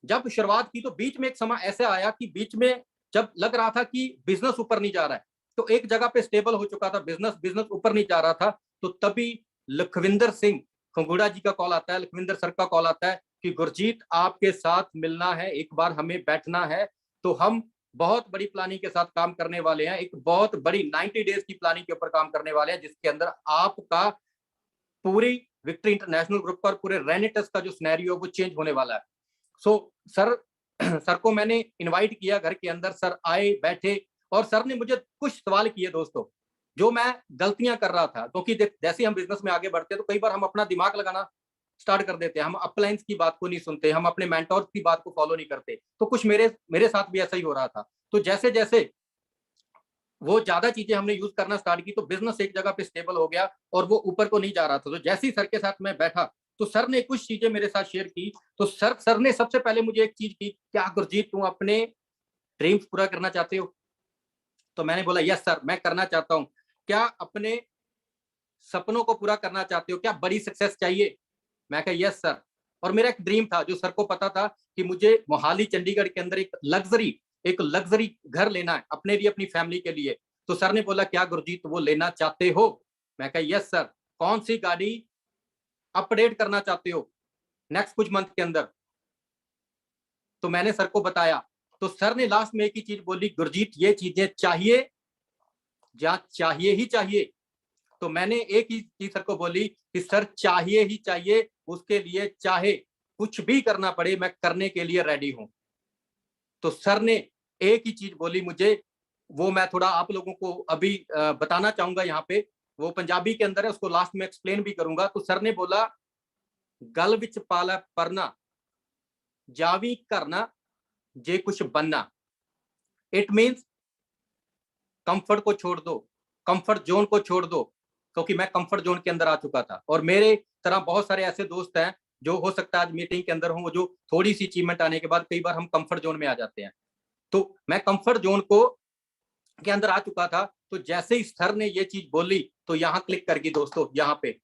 जब शुरुआत की तो बीच में एक समय ऐसा आया कि बीच में जब लग रहा था कि बिजनेस ऊपर नहीं जा रहा है, तो एक जगह पे स्टेबल हो चुका था बिजनेस ऊपर नहीं जा रहा था, तो तभी लखविंदर सिंह खंगुड़ा जी का कॉल आता है, लखविंदर सर का कॉल आता है कि गुरजीत आपके साथ मिलना है, एक बार हमें बैठना है। तो हम बहुत बड़ी प्लानिंग के साथ काम करने वाले हैं, एक बहुत बड़ी 90 डेज की प्लानिंग के ऊपर काम करने वाले हैं, जिसके अंदर आपका पूरी विक्ट्री इंटरनेशनल ग्रुप पर पूरे रेनेटस का जो सिनेरियो वो चेंज होने वाला है। सो सर को मैंने इनवाइट किया घर के अंदर, सर आए बैठे, और सर ने मुझे कुछ सवाल किए दोस्तों, जो मैं गलतियां कर रहा था, क्योंकि जैसे हम बिजनेस में आगे बढ़ते हैं तो कई बार हम अपना दिमाग लगाना स्टार्ट कर देते हैं, हम अपलाइंस की बात को नहीं सुनते, हम अपने मेंटोर्स की बात को फॉलो नहीं करते। तो कुछ मेरे साथ भी ऐसा ही हो रहा था। तो जैसे जैसे वो ज्यादा चीजें हमने यूज करना स्टार्ट की तो बिजनेस एक जगह पे स्टेबल हो गया और वो ऊपर को नहीं जा रहा था। तो जैसे ही सर के साथ मैं बैठा तो सर ने कुछ चीजें मेरे साथ शेयर की। तो सर ने सबसे पहले मुझे एक चीज की, क्या गुरजीत तुम अपने ड्रीम्स पूरा करना चाहते हो? तो मैंने बोला यस सर, मैं करना चाहता हूँ। क्या अपने सपनों को पूरा करना चाहते हो? क्या बड़ी सक्सेस चाहिए? मैं कहा यस सर। और मेरा एक ड्रीम था, जो सर को पता था, कि मुझे मोहाली चंडीगढ़ के अंदर एक लग्जरी घर लेना है अपने लिए, अपनी फैमिली के लिए। तो सर ने बोला क्या गुरजीत वो लेना चाहते हो? मैं कहा यस सर। कौन सी गाड़ी अपडेट करना चाहते हो नेक्स्ट कुछ मंथ के अंदर? तो मैंने सर को बताया। तो सर ने लास्ट में एक ही चीज बोली, गुरजीत ये चीजें चाहिए, या चाहिए ही चाहिए। तो मैंने एक ही चीज सर को बोली कि सर चाहिए ही चाहिए, उसके लिए चाहे कुछ भी करना पड़े मैं करने के लिए रेडी हूं। तो सर ने एक ही चीज बोली मुझे, वो मैं थोड़ा आप लोगों को अभी बताना चाहूंगा यहाँ पे, वो पंजाबी के अंदर है, उसको लास्ट में एक्सप्लेन भी करूंगा। तो सर ने बोला, गल विच पाला परना, जावी करना जे कुछ बनना। इट मीन्स कंफर्ट को छोड़ दो, कंफर्ट जोन को छोड़ दो, क्योंकि मैं कंफर्ट जोन के अंदर आ चुका था। और मेरे तरह बहुत सारे ऐसे दोस्त हैं जो हो सकता है आज मीटिंग के अंदर हो, जो थोड़ी सी अचीवमेंट आने के बाद कई बार हम कंफर्ट जोन में आ जाते हैं। तो मैं कंफर्ट जोन को के अंदर आ चुका था। तो जैसे ही सर ने ये चीज बोली तो यहाँ क्लिक कर गई दोस्तों, यहाँ पे।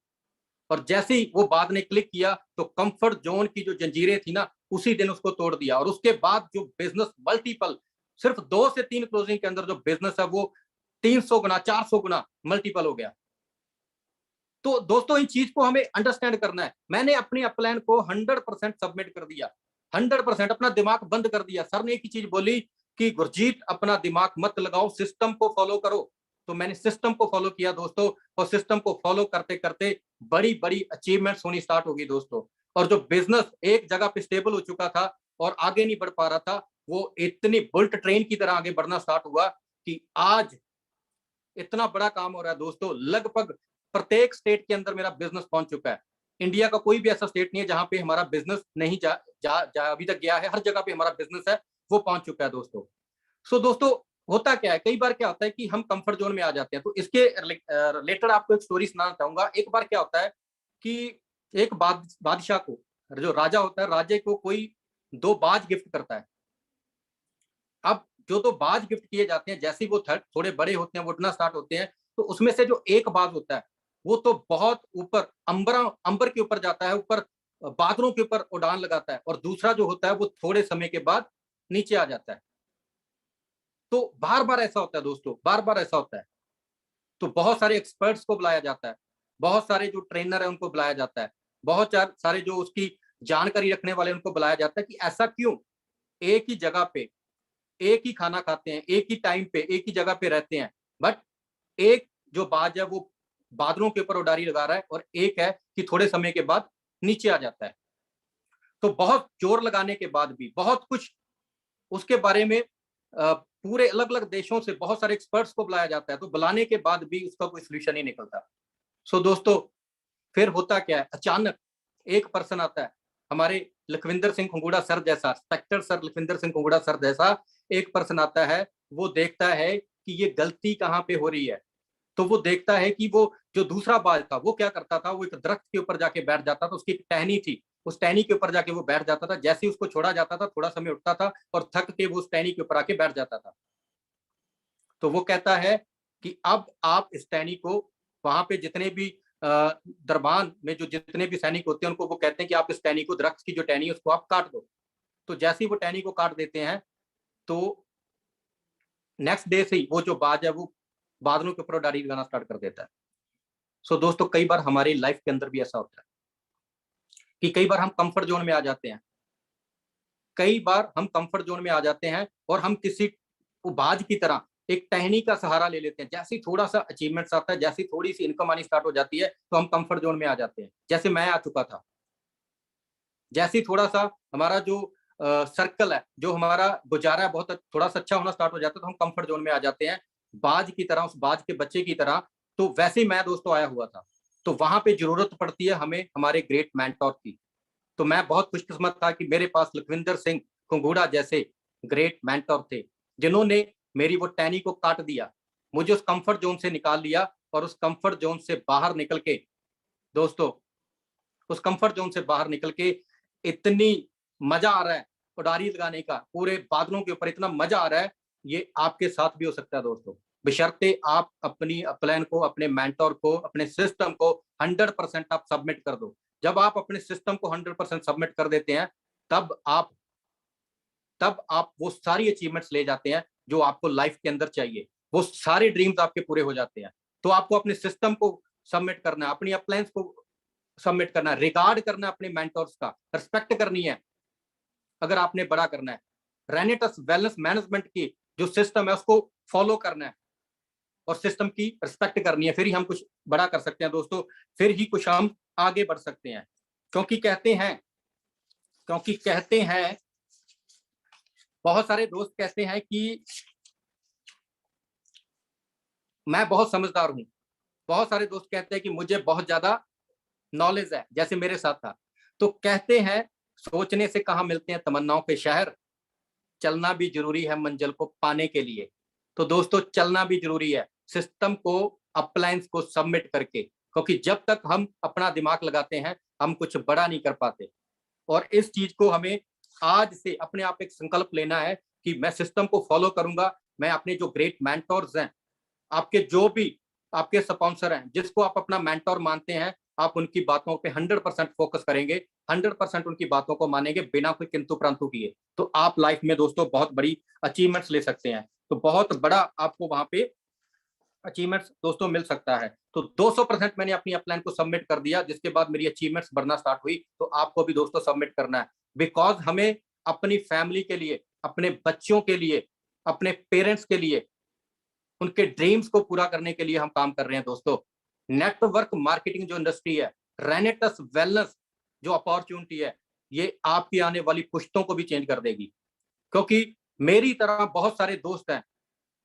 और जैसे ही वो बात ने क्लिक किया तो कंफर्ट जोन की जो जंजीरें थी ना, उसी दिन उसको तोड़ दिया। और उसके बाद जो बिजनेस मल्टीपल, सिर्फ 2 से 3 क्लोजिंग के अंदर जो बिजनेस है वो 300 गुना 400 गुना मल्टीपल हो गया। तो दोस्तों इन चीज को हमें अंडरस्टैंड करना है। मैंने अपने अपलाइन को 100% सबमिट कर दिया, 100% अपना दिमाग बंद कर दिया। सर ने एक ही चीज बोली कि गुरजीत अपना दिमाग मत लगाओ, सिस्टम को फॉलो करो। तो मैंने सिस्टम को फॉलो किया दोस्तों, और सिस्टम को फॉलो करते करते बड़ी बड़ी अचीवमेंट्स होनी स्टार्ट होगी दोस्तों। और जो बिजनेस एक जगह पे स्टेबल हो चुका था और आगे नहीं बढ़ पा रहा था, वो इतनी बुलेट ट्रेन की तरह आगे बढ़ना स्टार्ट हुआ कि आज इतना बड़ा काम हो रहा है दोस्तों। लगभग प्रत्येक स्टेट के अंदर मेरा बिजनेस पहुंच चुका है। इंडिया का कोई भी ऐसा स्टेट नहीं है जहां पे हमारा बिजनेस नहीं अभी तक गया है। हर जगह पे हमारा बिजनेस है वो पहुंच चुका है दोस्तों। सो दोस्तों होता क्या है, कई बार क्या होता है कि हम कंफर्ट जोन में आ जाते हैं। तो इसके रिलेटेड आपको एक स्टोरी सुनाना चाहूंगा। एक बार क्या होता है कि एक बादशाह को, जो राजा होता है, राजे को कोई 2 बाज गिफ्ट करता है। अब जो 2 बाज गिफ्ट किए जाते हैं, जैसे ही वो थोड़े बड़े होते हैं, वो उड़ना स्टार्ट होते हैं, तो उसमें से जो एक बाज होता है वो तो बहुत ऊपर अंबर के ऊपर जाता है, ऊपर बादलों के ऊपर उड़ान लगाता है। और दूसरा जो होता है वो थोड़े समय के बाद नीचे आ जाता है। तो बार बार ऐसा होता है दोस्तों, बार बार ऐसा होता है। तो बहुत सारे एक्सपर्ट्स को बुलाया जाता है, बहुत सारे जो ट्रेनर है उनको बुलाया जाता है, बहुत सारे जो उसकी जानकारी रखने वाले उनको बुलाया जाता है कि ऐसा क्यों एक ही जगह पे एक ही खाना खाते हैं, एक ही टाइम पे एक ही जगह पे रहते हैं, बट एक जो बाज है वो बादलों के ऊपर उडारी लगा रहा है, और एक है कि थोड़े समय के बाद नीचे आ जाता है। तो बहुत जोर लगाने के बाद भी, बहुत कुछ उसके बारे में पूरे अलग अलग देशों से बहुत सारे एक्सपर्ट्स को बुलाया जाता है, तो बुलाने के बाद भी उसका कोई सोल्यूशन नहीं निकलता। सो दोस्तों फिर होता क्या है, अचानक एक पर्सन आता है, हमारे लखविंदर सिंह खुंगुड़ा सर जैसा, inspector sir Lakhwinder Singh Khungura sir जैसा एक पर्सन आता है। वो देखता है कि ये गलती कहाँ पे हो रही है। तो वो देखता है कि वो जो दूसरा बाज था वो क्या करता था, वो एक दरख्त के ऊपर जाके बैठ जाता था, उसकी एक टहनी थी, उस टहनी के ऊपर जाके वो बैठ जाता था। जैसे ही उसको छोड़ा जाता था, थोड़ा समय उठता था और थक के वो उस टहनी के ऊपर आके बैठ जाता था। तो वो कहता है कि अब आप इस टहनी को, वहां पे जितने भी दरबान में जो जितने भी सैनिक होते हैं, उनको वो कहते हैं कि आप इस टहनी को, दरख्त की जो टहनी है उसको आप काट दो। तो जैसे ही वो टहनी को काट देते हैं, तो नेक्स्ट डे से ही वो जो बाज है वो बादलों के ऊपर उड़ारी लगाना स्टार्ट कर देता है। सो दोस्तों कई बार हमारी लाइफ के अंदर भी ऐसा होता है कि कई बार हम कंफर्ट जोन में आ जाते हैं, कई बार हम कंफर्ट जोन में आ जाते हैं और हम किसी बाज की तरह एक टहनी का सहारा ले लेते हैं। जैसे ही थोड़ा सा अचीवमेंट्स आता है, जैसे थोड़ी सी इनकम आनी स्टार्ट हो जाती है, तो हम कंफर्ट जोन में आ जाते हैं। जैसे मैं आ चुका था, जैसे ही थोड़ा सा हमारा जो सर्कल है, जो हमारा गुजारा है, बहुत थोड़ा सा अच्छा होना स्टार्ट हो जाता है, तो हम कंफर्ट जोन में आ जाते हैं, बाज की तरह, उस बाज के बच्चे की तरह। तो वैसे ही मैं दोस्तों आया हुआ था। तो वहां पे जरूरत पड़ती है हमें हमारे ग्रेट मेंटोर की। तो मैं बहुत खुशकिस्मत था कि मेरे पास लखविंदर सिंह खुंगुड़ा जैसे ग्रेट मेंटोर थे, जिन्होंने मेरी वो टहनी को काट दिया, मुझे उस कंफर्ट जोन से निकाल लिया, और उस कंफर्ट जोन से बाहर निकल के दोस्तों उस कंफर्ट जोन से बाहर निकल के इतनी मजा आ रहा है उडारी लगाने का, पूरे बादलों के ऊपर इतना मजा आ रहा है, ये आपके साथ भी हो सकता है दोस्तों, बशर्ते आप अपनी प्लान को, अपने मेंटोर को, अपने सिस्टम को 100% आप सबमिट कर दो। जब आप अपने सिस्टम को 100% सबमिट कर देते हैं, तब आप वो सारी अचीवमेंट्स ले जाते हैं जो आपको लाइफ के अंदर चाहिए, वो सारे ड्रीम्स आपके पूरे हो जाते हैं। तो आपको अपने सिस्टम को सबमिट करना है, अपनी अपलायंस को सबमिट करना है, रिगार्ड करना है अपने मेंटोर्स का, रिस्पेक्ट करनी है अगर आपने बड़ा करना है। रेनेटस वेलनेस मैनेजमेंट की जो सिस्टम है उसको फॉलो करना है और सिस्टम की रिस्पेक्ट करनी है, फिर ही हम कुछ बड़ा कर सकते हैं दोस्तों, फिर ही कुछ हम आगे बढ़ सकते हैं। क्योंकि कहते हैं बहुत सारे दोस्त कहते हैं कि मैं बहुत समझदार हूं, बहुत सारे दोस्त कहते हैं कि मुझे बहुत ज्यादा नॉलेज है, जैसे मेरे साथ था। तो कहते हैं सोचने से कहां मिलते हैं तमन्नाओं के शहर, चलना भी जरूरी है मंजिल को पाने के लिए। तो दोस्तों चलना भी जरूरी है सिस्टम को, अपलायंस को सबमिट करके, क्योंकि जब तक हम अपना दिमाग लगाते हैं हम कुछ बड़ा नहीं कर पाते। और इस चीज को हमें आज से अपने आप एक संकल्प लेना है कि मैं सिस्टम को फॉलो करूंगा। मैं अपने जो ग्रेट मेंटोर्स हैं, आपके जो भी आपके स्पॉन्सर हैं, जिसको आप अपना मेंटोर मानते हैं, आप उनकी बातों पे 100% फोकस करेंगे, 100% उनकी बातों को मानेंगे बिना कोई किंतु परंतु किए, तो आप लाइफ में दोस्तों बहुत बड़ी अचीवमेंट्स ले सकते हैं। तो बहुत बड़ा आपको वहां पे अचीवमेंट्स दोस्तों मिल सकता है। तो 200% मैंने अपनी अपलाइन को सबमिट कर दिया, जिसके बाद मेरी अचीवमेंट्स बढ़ना स्टार्ट हुई। तो आपको भी दोस्तों सबमिट करना है, बिकॉज हमें अपनी फैमिली के लिए, अपने बच्चों के लिए, अपने पेरेंट्स के लिए, उनके ड्रीम्स को पूरा करने के लिए हम काम कर रहे हैं दोस्तों। नेटवर्क मार्केटिंग जो इंडस्ट्री है, रेनेटस वेलनेस जो अपॉर्चुनिटी है, ये आपकी आने वाली पुश्तों को भी चेंज कर देगी। क्योंकि मेरी तरह बहुत सारे दोस्त हैं,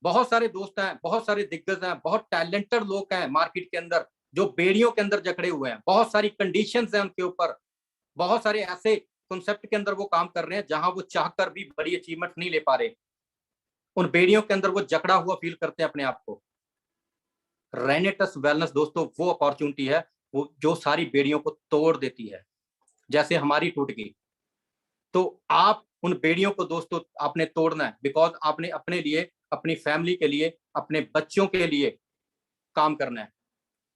बहुत सारे दिग्गज हैं, बहुत टैलेंटेड लोग हैं मार्केट के अंदर, जो बेड़ियों के अंदर जकड़े हुए हैं, बहुत सारी कंडीशंस हैं उनके ऊपर, बहुत सारे ऐसे कॉन्सेप्ट के अंदर वो काम कर रहे हैं जहां वो चाहकर भी बड़ी अचीवमेंट नहीं ले पा रहे। उन बेड़ियों के अंदर वो जकड़ा हुआ फील करते हैं अपने आप को। रेनेटस वेलनेस दोस्तों वो अपॉर्चुनिटी है, वो जो सारी बेड़ियों को तोड़ देती है, जैसे हमारी टूट गई। तो आप उन बेड़ियों को दोस्तों आपने तोड़ना है, बिकॉज आपने अपने लिए, अपनी फैमिली के लिए, अपने बच्चों के लिए काम करना है,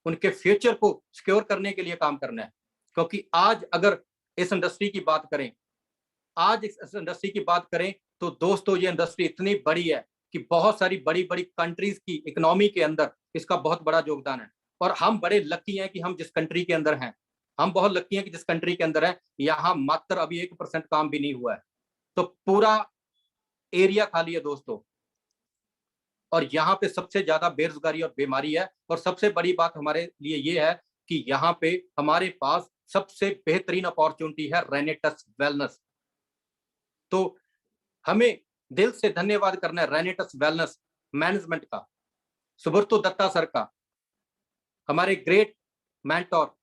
उनके फ्यूचर को सिक्योर करने के लिए काम करना है। क्योंकि आज अगर इस इंडस्ट्री की बात करें, तो दोस्तों ये इंडस्ट्री इतनी बड़ी है कि बहुत सारी बड़ी बड़ी कंट्रीज की इकोनॉमी के अंदर इसका बहुत बड़ा योगदान है। और हम बड़े लकी हैं कि हम जिस कंट्री के अंदर हैं, हम बहुत लकी हैं कि जिस कंट्री के अंदर है, यहाँ मात्र अभी 1% काम भी नहीं हुआ है, तो पूरा एरिया खाली है दोस्तों। और यहाँ पे सबसे ज्यादा बेरोजगारी और बीमारी है। और सबसे बड़ी बात हमारे लिए ये है कि यहाँ पे हमारे पास सबसे बेहतरीन अपॉर्चुनिटी है रेनेटस वेलनेस। तो हमें दिल से धन्यवाद करना है रेनेटस वेलनेस मैनेजमेंट का, सुब्रतो दत्ता सर का, हमारे great mentor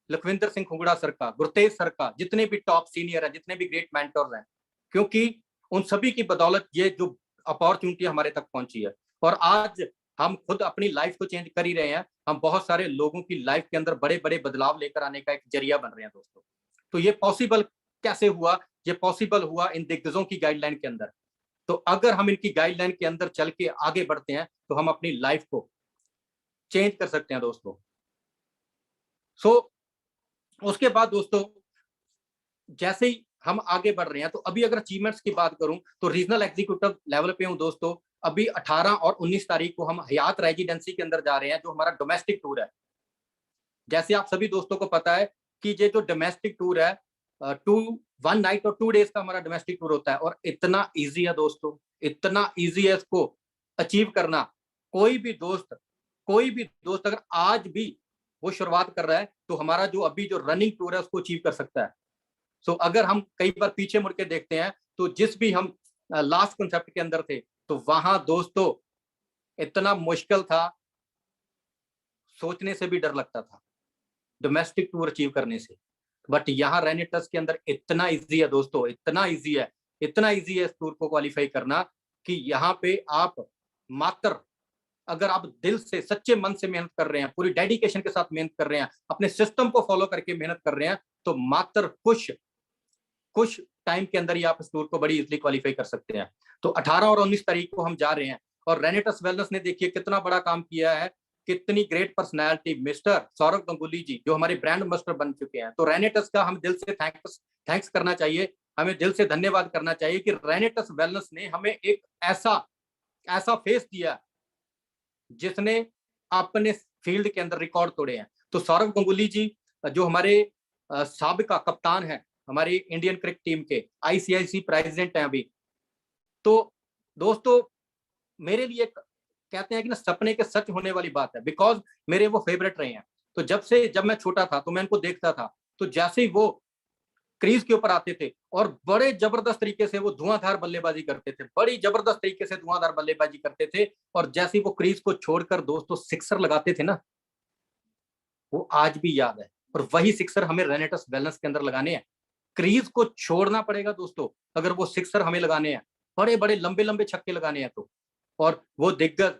Lakhwinder Singh Khungura sir का, गुरतेज सर का, जितने भी टॉप सीनियर है, जितने भी ग्रेट मेंटोर्स हैं, क्योंकि उन सभी की बदौलत ये जो अपॉर्चुनिटी हमारे तक पहुंची है। और आज हम खुद अपनी लाइफ को चेंज कर ही रहे हैं, हम बहुत सारे लोगों की लाइफ के अंदर बड़े बड़े बदलाव लेकर आने का एक जरिया बन रहे हैं दोस्तों। तो ये पॉसिबल कैसे हुआ? ये पॉसिबल हुआ इन दिग्गजों की गाइडलाइन के अंदर। तो अगर हम इनकी गाइडलाइन के अंदर चल के आगे बढ़ते हैं तो हम अपनी लाइफ को चेंज कर सकते हैं दोस्तों। उसके बाद दोस्तों जैसे ही हम आगे बढ़ रहे हैं, तो अभी अगर अचीवमेंट्स की बात करूं तो रीजनल एग्जीक्यूटिव लेवल पे हूं दोस्तों। अभी 18 और 19 तारीख को हम हयात रेजिडेंसी के अंदर जा रहे हैं, जो हमारा डोमेस्टिक टूर है। जैसे आप सभी दोस्तों को पता है कि ये जो डोमेस्टिक टूर है, 1 नाइट और 2 डेज का हमारा डोमेस्टिक टूर होता है। और इतना ईजी है दोस्तों, इतना ईजी है इसको अचीव करना। कोई भी दोस्त अगर आज भी वो शुरुआत कर रहा है, तो हमारा जो अभी जो रनिंग टूर है उसको अचीव कर सकता है। सो अगर हम कई बार पीछे मुड़ के देखते हैं, तो जिस भी हम लास्ट कॉन्सेप्ट के अंदर थे, तो वहां दोस्तों इतना मुश्किल था, सोचने से भी डर लगता था डोमेस्टिक टूर अचीव करने से। बट यहाँ रेनेटस के अंदर इतना इजी है दोस्तों, इतना इजी है इस टूर को क्वालिफाई करना, कि यहाँ पे आप मात्र अगर आप दिल से सच्चे मन से मेहनत कर रहे हैं, पूरी डेडिकेशन के साथ मेहनत कर रहे हैं, अपने सिस्टम को फॉलो करके मेहनत कर रहे हैं, तो मात्र कुछ टाइम के अंदर ही आप इस टूर को बड़ी इजीली क्वालिफाई कर सकते हैं। तो 18 और 19 तारीख को हम जा रहे हैं और रेनेटस वेलनेस ने देखिए कितना बड़ा काम किया है, कितनी great personality mister Sourav Ganguly ji जो हमारे ब्रांड एम्बेसडर बन चुके हैं। तो रेनेटस का हम दिल से थैंक्स करना चाहिए, हमें दिल से धन्यवाद करना चाहिए कि रेनेटस वेलनेस ने हमें एक ऐसा फेस दिया जिसने अपने फील्ड के अंदर रिकॉर्ड तोड़े हैं। तो सौरव गंगुली जी जो हमारे साबिका कप्तान है हमारी इंडियन क्रिकेट टीम के, आईसीआईसी प्रेसिडेंट हैं अभी। तो दोस्तों मेरे लिए कहते हैं कि ना सपने के सच होने वाली बात है, बिकॉज मेरे वो फेवरेट रहे हैं। तो जब मैं छोटा था तो मैं इनको देखता था, तो जैसे ही वो क्रीज के ऊपर आते थे और बड़े जबरदस्त तरीके से वो धुआंधार बल्लेबाजी करते थे, बड़ी जबरदस्त तरीके से धुआंधार बल्लेबाजी करते थे, और जैसे ही वो क्रीज को छोड़कर दोस्तों सिक्सर लगाते थे ना, वो आज भी याद है। और वही सिक्सर हमें रेनेटस वेलनेस के अंदर लगाने हैं। क्रीज को छोड़ना पड़ेगा दोस्तों अगर वो सिक्सर हमें लगाने हैं, बड़े बड़े लंबे लंबे छक्के लगाने हैं तो। और वो दिग्गज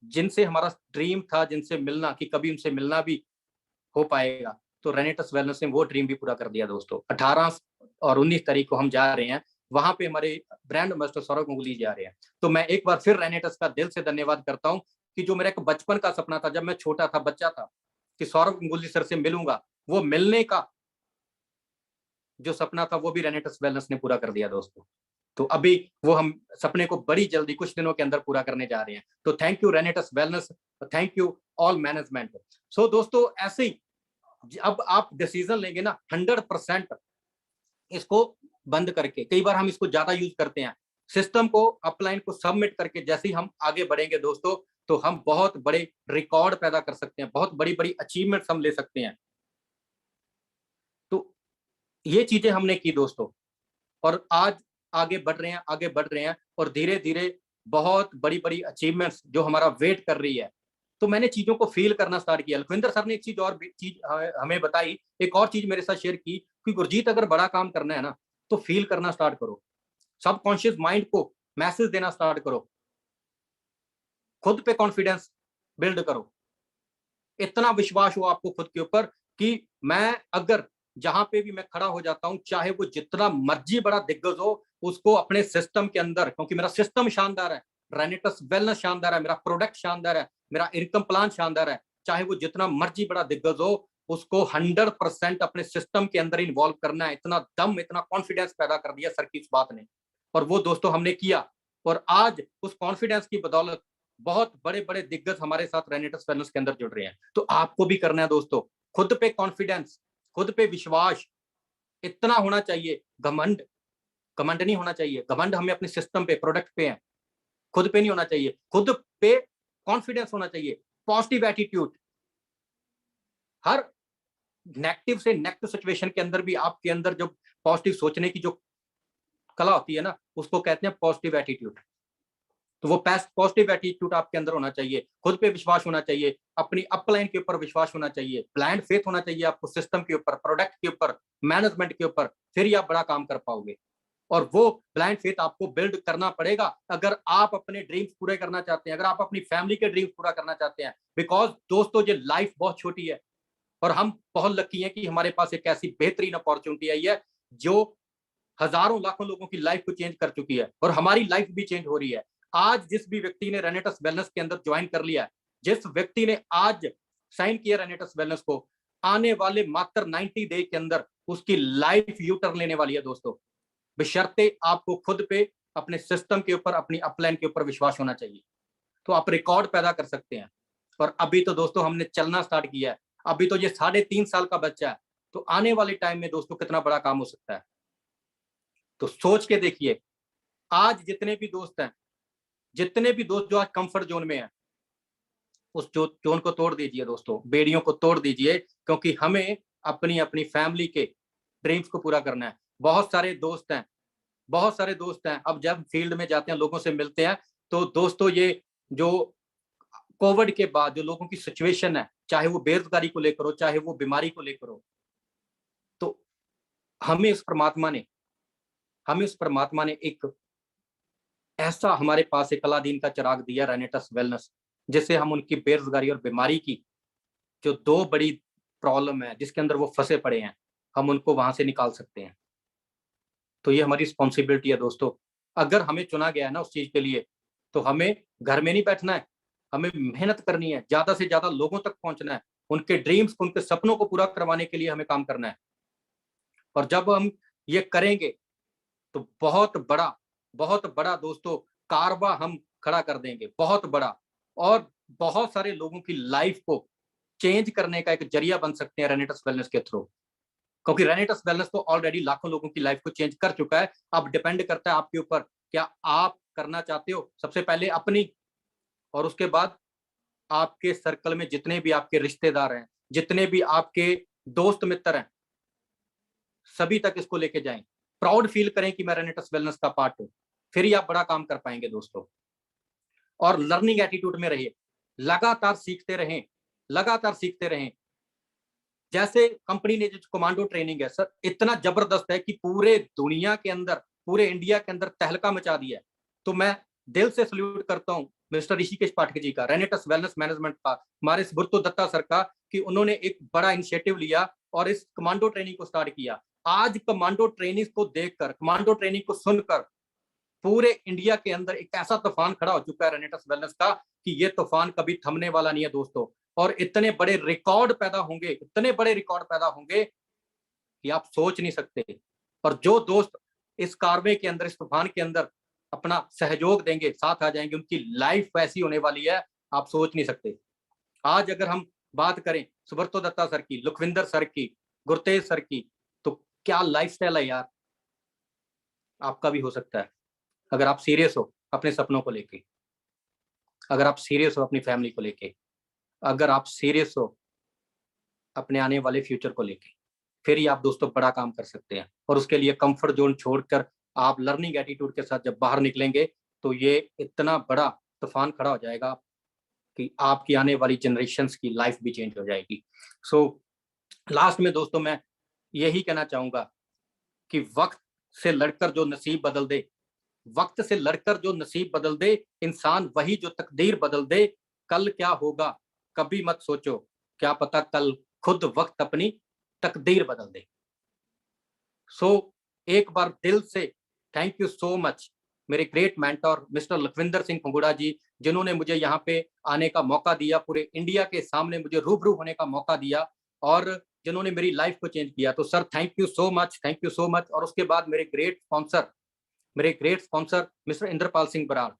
जिनसे हमारा ड्रीम था जिनसे मिलना, कि कभी उनसे मिलना भी हो पाएगा, तो रेनेटस वेलनेस ने वो ड्रीम भी पूरा कर दिया दोस्तों। 18 और 19 तारीख को हम जा रहे हैं, वहां पे हमारे ब्रांड एम्बेसडर सौरव गंगुली जा रहे हैं। तो मैं एक बार फिर रेनेटस का दिल से धन्यवाद करता हूं कि जो मेरा एक बचपन का सपना था, जब मैं छोटा था, बच्चा था, कि सौरव गंगुली सर से मिलूंगा, वो मिलने का जो सपना था वो भी रेनेटस वेलनेस ने पूरा कर दिया दोस्तों। तो अभी वो हम सपने को बड़ी जल्दी कुछ दिनों के अंदर पूरा करने जा रहे हैं। तो thank you Renatus wellness, thank you all management. So दोस्तों ऐसे ही अब आप डिसीजन लेंगे ना 100% इसको बंद करके, कई बार हम इसको ज्यादा यूज करते हैं, सिस्टम को अपलाइन को सबमिट करके जैसे ही हम आगे बढ़ेंगे दोस्तों, तो हम बहुत बड़े रिकॉर्ड पैदा कर सकते हैं, बहुत बड़ी बड़ी अचीवमेंट्स हम ले सकते हैं। तो ये चीजें हमने की दोस्तों, और आज आगे बढ़ रहे हैं और धीरे धीरे बहुत बड़ी बड़ी अचीवमेंट्स जो हमारा वेट कर रही है। तो मैंने चीजों को फील करना स्टार्ट किया। लखविंदर सर ने एक चीज हमें बताई, एक और चीज मेरे साथ शेयर की कि गुरजीत अगर बड़ा काम करना है ना तो फील करना स्टार्ट करो, सबकॉन्शियस माइंड को मैसेज देना स्टार्ट करो, खुद पे कॉन्फिडेंस बिल्ड करो, इतना विश्वास हो आपको खुद के ऊपर कि मैं अगर जहां पे भी मैं खड़ा हो जाता हूं, चाहे वो जितना मर्जी बड़ा दिग्गज हो, उसको अपने सिस्टम के अंदर, क्योंकि मेरा सिस्टम शानदार है, रेनेटस वेलनेस शानदार है, मेरा प्रोडक्ट शानदार है, मेरा इनकम प्लान शानदार है, चाहे वो जितना मर्जी बड़ा दिग्गज हो, उसको 100% अपने सिस्टम के अंदर इन्वॉल्व करना है। इतना दम, इतना कॉन्फिडेंस पैदा कर दिया सर की इस बात ने, और वो दोस्तों हमने किया। और आज उस कॉन्फिडेंस की बदौलत बहुत बड़े बड़े दिग्गज हमारे साथ रेनेटस वेलनेस के अंदर जुड़ रहे हैं। तो आपको भी करना है दोस्तों, खुद पे कॉन्फिडेंस, खुद पे विश्वास इतना होना चाहिए। घमंड घमंड नहीं होना चाहिए, घमंड हमें अपने सिस्टम पे, प्रोडक्ट पे है, खुद पे नहीं होना चाहिए। खुद पे कॉन्फिडेंस होना चाहिए, पॉजिटिव एटीट्यूड। हर नेगेटिव से नेगेटिव सिचुएशन के अंदर भी आपके अंदर जो पॉजिटिव सोचने की जो कला होती है ना, उसको कहते हैं पॉजिटिव एटीट्यूड। तो वो पॉजिटिव एटीट्यूड आपके अंदर होना चाहिए, खुद पे विश्वास होना चाहिए, अपनी अपलाइन के ऊपर विश्वास होना चाहिए, ब्लाइंड फेथ होना चाहिए आपको सिस्टम के ऊपर, प्रोडक्ट के ऊपर, मैनेजमेंट के ऊपर, फिर ही आप बड़ा काम कर पाओगे। और वो ब्लाइंड फेथ आपको बिल्ड करना पड़ेगा अगर आप अपने ड्रीम्स पूरे करना चाहते हैं, अगर आप अपनी फैमिली के ड्रीम्स पूरा करना चाहते हैं। बिकॉज दोस्तों ये लाइफ बहुत छोटी है और हम बहुत लकी हैं कि हमारे पास एक ऐसी बेहतरीन अपॉर्चुनिटी आई है जो हजारों लाखों लोगों की लाइफ को चेंज कर चुकी है, और हमारी लाइफ भी चेंज हो रही है। आज जिस भी व्यक्ति ने रेनेटस वेलनेस के अंदर ज्वाइन कर लिया है, जिस व्यक्ति ने आज साइन किया रेनेटस वेलनेस को, आने वाले मात्र 90 डे के अंदर उसकी लाइफ यू टर्न लेने वाली है दोस्तों। बशर्ते आपको खुद पे, अपने सिस्टम के ऊपर, अपनी अपलाइन के ऊपर विश्वास होना चाहिए, तो आप रिकॉर्ड पैदा कर सकते हैं। और अभी तो दोस्तों हमने चलना स्टार्ट किया है, अभी तो ये 3.5 साल का बच्चा है, तो आने वाले टाइम में दोस्तों कितना बड़ा काम हो सकता है। तो सोच के देखिए, आज जितने भी दोस्त हैं, जितने भी दोस्त जो आज कंफर्ट जोन में हैं, उस जोन को तोड़ दीजिए दोस्तों, बेड़ियों को तोड़ दीजिए, क्योंकि हमें अपनी अपनी फैमिली के ड्रीम्स को पूरा करना है। बहुत सारे दोस्त हैं, बहुत सारे दोस्त हैं, अब जब फील्ड में जाते हैं, लोगों से मिलते हैं, तो दोस्तों ये जो कोविड के बाद जो लोगों की सिचुएशन है, चाहे वो बेरोजगारी को लेकर हो, चाहे वो बीमारी को लेकर हो, तो हमें उस परमात्मा ने एक ऐसा हमारे पास एक अलादीन का चिराग दिया, रेनेटस वेलनेस, जिससे हम उनकी बेरोजगारी और बीमारी की जो 2 बड़ी प्रॉब्लम है जिसके अंदर वो फंसे पड़े हैं, हम उनको वहां से निकाल सकते हैं। तो ये हमारी रिस्पॉन्सिबिलिटी है दोस्तों। अगर हमें चुना गया है ना उस चीज के लिए, तो हमें घर में नहीं बैठना है, हमें मेहनत करनी है, ज्यादा से ज्यादा लोगों तक पहुंचना है, उनके ड्रीम्स, उनके सपनों को पूरा करवाने के लिए हमें काम करना है। और जब हम ये करेंगे तो बहुत बड़ा दोस्तों कारवा हम खड़ा कर देंगे, बहुत बड़ा, और बहुत सारे लोगों की लाइफ को चेंज करने का एक जरिया बन सकते हैं रेनेटस वेलनेस के थ्रू। क्योंकि रेनेटस वेलनेस तो ऑलरेडी लाखों लोगों की लाइफ को चेंज कर चुका है। अब डिपेंड करता है आपके ऊपर, क्या आप करना चाहते हो? सबसे पहले अपनी, और उसके बाद आपके सर्कल में जितने भी आपके रिश्तेदार हैं, जितने भी आपके दोस्त मित्र हैं, सभी तक इसको लेके जाएं। प्राउड फील करें कि मैं रेनेटस वेलनेस का पार्ट हूं, फिर ही आप बड़ा काम कर पाएंगे दोस्तों। और लर्निंग एटीट्यूड में रहिए, लगातार सीखते रहें, लगातार सीखते रहें। जैसे कंपनी ने जो कमांडो ट्रेनिंग है सर, इतना जबरदस्त है कि पूरे दुनिया के अंदर, पूरे इंडिया के अंदर तहलका मचा दिया है। तो मैं दिल से सल्यूट करता हूं मिस्टर ऋषिकेश पाठक जी का, रेनेटस वेलनेस मैनेजमेंट का, हमारे सुब्रतो दत्ता सर का, कि उन्होंने एक बड़ा इनिशिएटिव लिया और इस कमांडो ट्रेनिंग को स्टार्ट किया। आज कमांडो ट्रेनिंग को देखकर, कमांडो ट्रेनिंग को सुनकर पूरे इंडिया के अंदर एक ऐसा तूफान खड़ा हो चुका है रेनेटस वेलनेस का कि ये तूफान कभी थमने वाला नहीं है दोस्तों। और इतने बड़े रिकॉर्ड पैदा होंगे, इतने बड़े रिकॉर्ड पैदा होंगे कि आप सोच नहीं सकते। और जो दोस्त इस कारवे के अंदर, इस तूफान के अंदर अपना सहयोग देंगे, साथ आ जाएंगे, उनकी लाइफ वैसी होने वाली है आप सोच नहीं सकते। आज अगर हम बात करें सुब्रतो दत्ता सर की, लुखविंदर सर की, गुरतेज सर की, तो क्या लाइफस्टाइल है यार, आपका भी हो सकता है अगर आप सीरियस हो अपने सपनों को लेके, अगर आप सीरियस हो अपनी फैमिली को लेके, अगर आप सीरियस हो अपने आने वाले फ्यूचर को लेके, फिर ही आप दोस्तों बड़ा काम कर सकते हैं। और उसके लिए कंफर्ट जोन छोड़कर आप लर्निंग एटीट्यूड के साथ जब बाहर निकलेंगे तो ये इतना बड़ा तूफान खड़ा हो जाएगा कि आपकी आने वाली जनरेशंस की लाइफ भी चेंज हो जाएगी। सो लास्ट में दोस्तों मैं यही कहना चाहूंगा कि वक्त से लड़कर जो नसीब बदल दे, वक्त से लड़कर जो नसीब बदल दे, इंसान वही जो तकदीर बदल दे। कल क्या होगा कभी मत सोचो, क्या पता कल खुद वक्त अपनी तकदीर बदल दे। सो एक बार दिल से थैंक यू सो मच मेरे great mentor mister Lakhwinder Singh Pangura ji, जिन्होंने मुझे यहाँ पे आने का मौका दिया, पूरे इंडिया के सामने मुझे रूबरू होने का मौका दिया और जिन्होंने मेरी लाइफ को चेंज किया। तो sir thank you so much, thank you so much. और उसके बाद मेरे great sponsor mister Indrapal Singh Brar,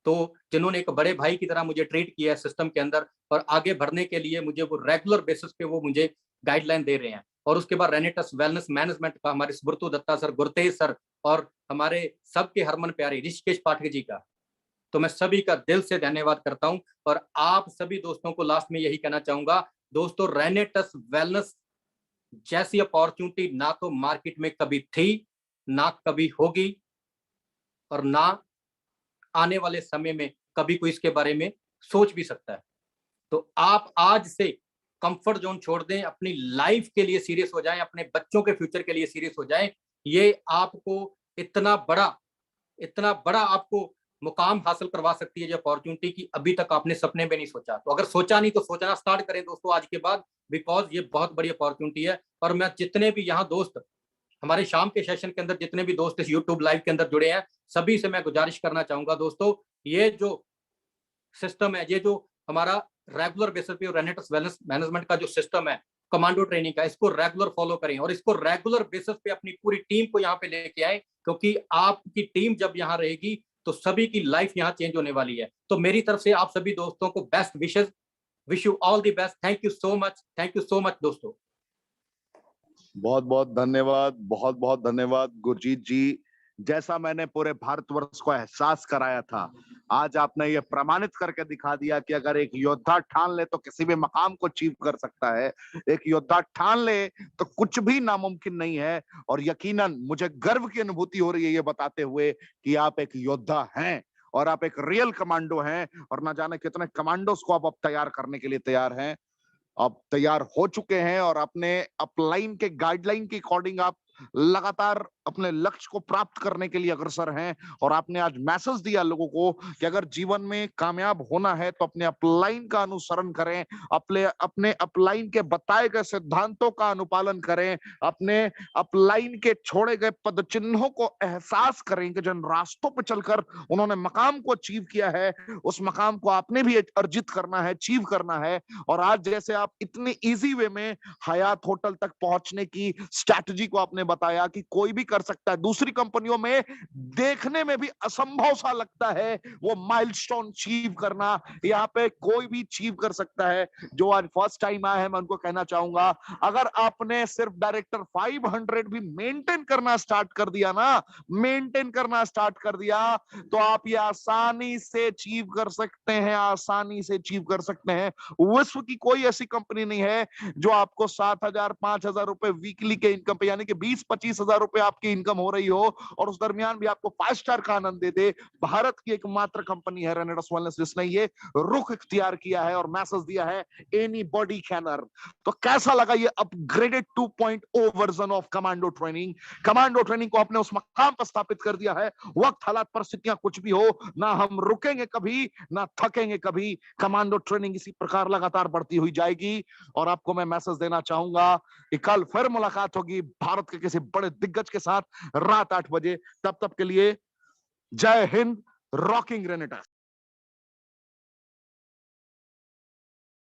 तो जिन्होंने एक बड़े भाई की तरह मुझे ट्रीट किया है सिस्टम के अंदर, और आगे बढ़ने के लिए मुझे वो रेगुलर बेसिस पे वो मुझे गाइडलाइन दे रहे हैं। और उसके बाद रेनेटस वेलनेस मैनेजमेंट का हमारे सुब्रतो दत्ता सर, गुरतेज सर, और हमारे सबके हरमन प्यारे ऋषिकेश पाठक जी का, तो मैं सभी का दिल से धन्यवाद करता हूं। और आप सभी दोस्तों को लास्ट में यही कहना चाहूंगा दोस्तों, रेनेटस वेलनेस जैसी अपॉर्चुनिटी ना तो मार्केट में कभी थी, ना कभी होगी, और ना आने वाले समय में कभी कोई इसके बारे में सोच भी सकता है। तो आप आज से कंफर्ट जोन छोड़ दें, अपनी लाइफ के लिए सीरियस हो जाएं, अपने बच्चों के फ्यूचर के लिए सीरियस हो जाएं। ये आपको इतना बड़ा आपको मुकाम हासिल करवा सकती है जो अपॉर्चुनिटी की अभी तक आपने सपने में नहीं सोचा। तो अगर सोचा नहीं तो सोचना स्टार्ट करें दोस्तों आज के बाद, बिकॉज ये बहुत बड़ी अपॉर्चुनिटी है। और मैं जितने भी यहाँ दोस्त हमारे शाम के सेशन के अंदर, जितने भी दोस्त इस यूट्यूब लाइव के अंदर जुड़े हैं, सभी से मैं गुजारिश करना चाहूंगा दोस्तों, ये जो सिस्टम है, ये जो हमारा रेगुलर बेसिस पे रेनेटस वेलनेस मैनेजमेंट का जो सिस्टम है कमांडो ट्रेनिंग का, इसको रेगुलर फॉलो करें और इसको रेगुलर बेसिस पे अपनी पूरी टीम को यहाँ पे लेके आए, क्योंकि आपकी टीम जब यहाँ रहेगी तो सभी की लाइफ यहाँ चेंज होने वाली है। तो मेरी तरफ से आप सभी दोस्तों को बेस्ट विशेष, wish you all the best. Thank you so much, thank you so much दोस्तों। बहुत बहुत धन्यवाद, बहुत बहुत धन्यवाद गुरजीत जी। जैसा मैंने पूरे भारतवर्ष को एहसास कराया था, आज आपने ये प्रमाणित करके दिखा दिया कि अगर एक योद्धा ठान ले तो किसी भी मकाम को अचीव कर सकता है। एक योद्धा ठान ले तो कुछ भी नामुमकिन नहीं है। और यकीनन मुझे गर्व की अनुभूति हो रही है ये बताते हुए कि आप एक योद्धा हैं और आप एक रियल कमांडो हैं, और ना जाने कितने कमांडोस को आप अब तैयार करने के लिए तैयार हैं। आप तैयार हो चुके हैं और अपने अपलाइन के गाइडलाइन के अकॉर्डिंग आप लगातार अपने लक्ष्य को प्राप्त करने के लिए अग्रसर हैं और आपने आज मैसेज दिया लोगों को कि अगर जीवन में कामयाब होना है तो अपने अपलाइन का अनुसरण करें, अपने अपने अपलाइन के बताए गए सिद्धांतों का अनुपालन करें, अपने अपलाइन के छोड़े गए पद चिन्हों को एहसास करें कि जिन रास्तों पर चलकर उन्होंने मकाम को अचीव किया है, उस मकाम को आपने भी अर्जित करना है, अचीव करना है। और आज जैसे आप इतने इजी वे में हयात होटल तक पहुंचने की स्ट्रैटेजी को आपने बताया कि कोई भी कर सकता है, दूसरी कंपनियों में देखने में भी असंभव सा लगता है वो माइलस्टोन अचीव करना, यहाँ पे कोई भी अचीव कर सकता है। जो आज फर्स्ट टाइम आया है मैं उनको कहना चाहूंगा, अगर आपने सिर्फ डायरेक्टर 500 भी मेंटेन करना स्टार्ट कर दिया ना, मेंटेन करना स्टार्ट कर दिया, तो आप ये आसानी से अचीव कर सकते हैं, आसानी से अचीव कर सकते हैं। विश्व की कोई ऐसी कंपनी नहीं है जो आपको 7,000 5,000 रुपए वीकली के इनकम पे, यानी कि 20-25 हजार रुपए आपकी इनकम हो रही हो और उस दरमियान भी आपको 5 स्टार का आनंद दे दे। भारत की एकमात्र कंपनी है रेनेडस वेलनेस जिसने ये रुख इख्तियार किया है और मैसेज दिया है एनी बॉडी कैन अर्न। तो कैसा लगा ये upgraded 2.0 version of commando training? Commando training को आपने उस मकाम पर स्थापित कर दिया है, वक्त हालात परिस्थितियां कुछ भी हो, ना हम रुकेंगे कभी, ना थकेंगे कभी। कमांडो ट्रेनिंग इसी प्रकार लगातार बढ़ती हुई जाएगी। और आपको मैं मैसेज देना चाहूंगा कि कल फिर मुलाकात होगी भारत के किसी बड़े दिग्गज के साथ रात 8 बजे। तब तक के लिए जय हिंद, रॉकिंग रेनेटा।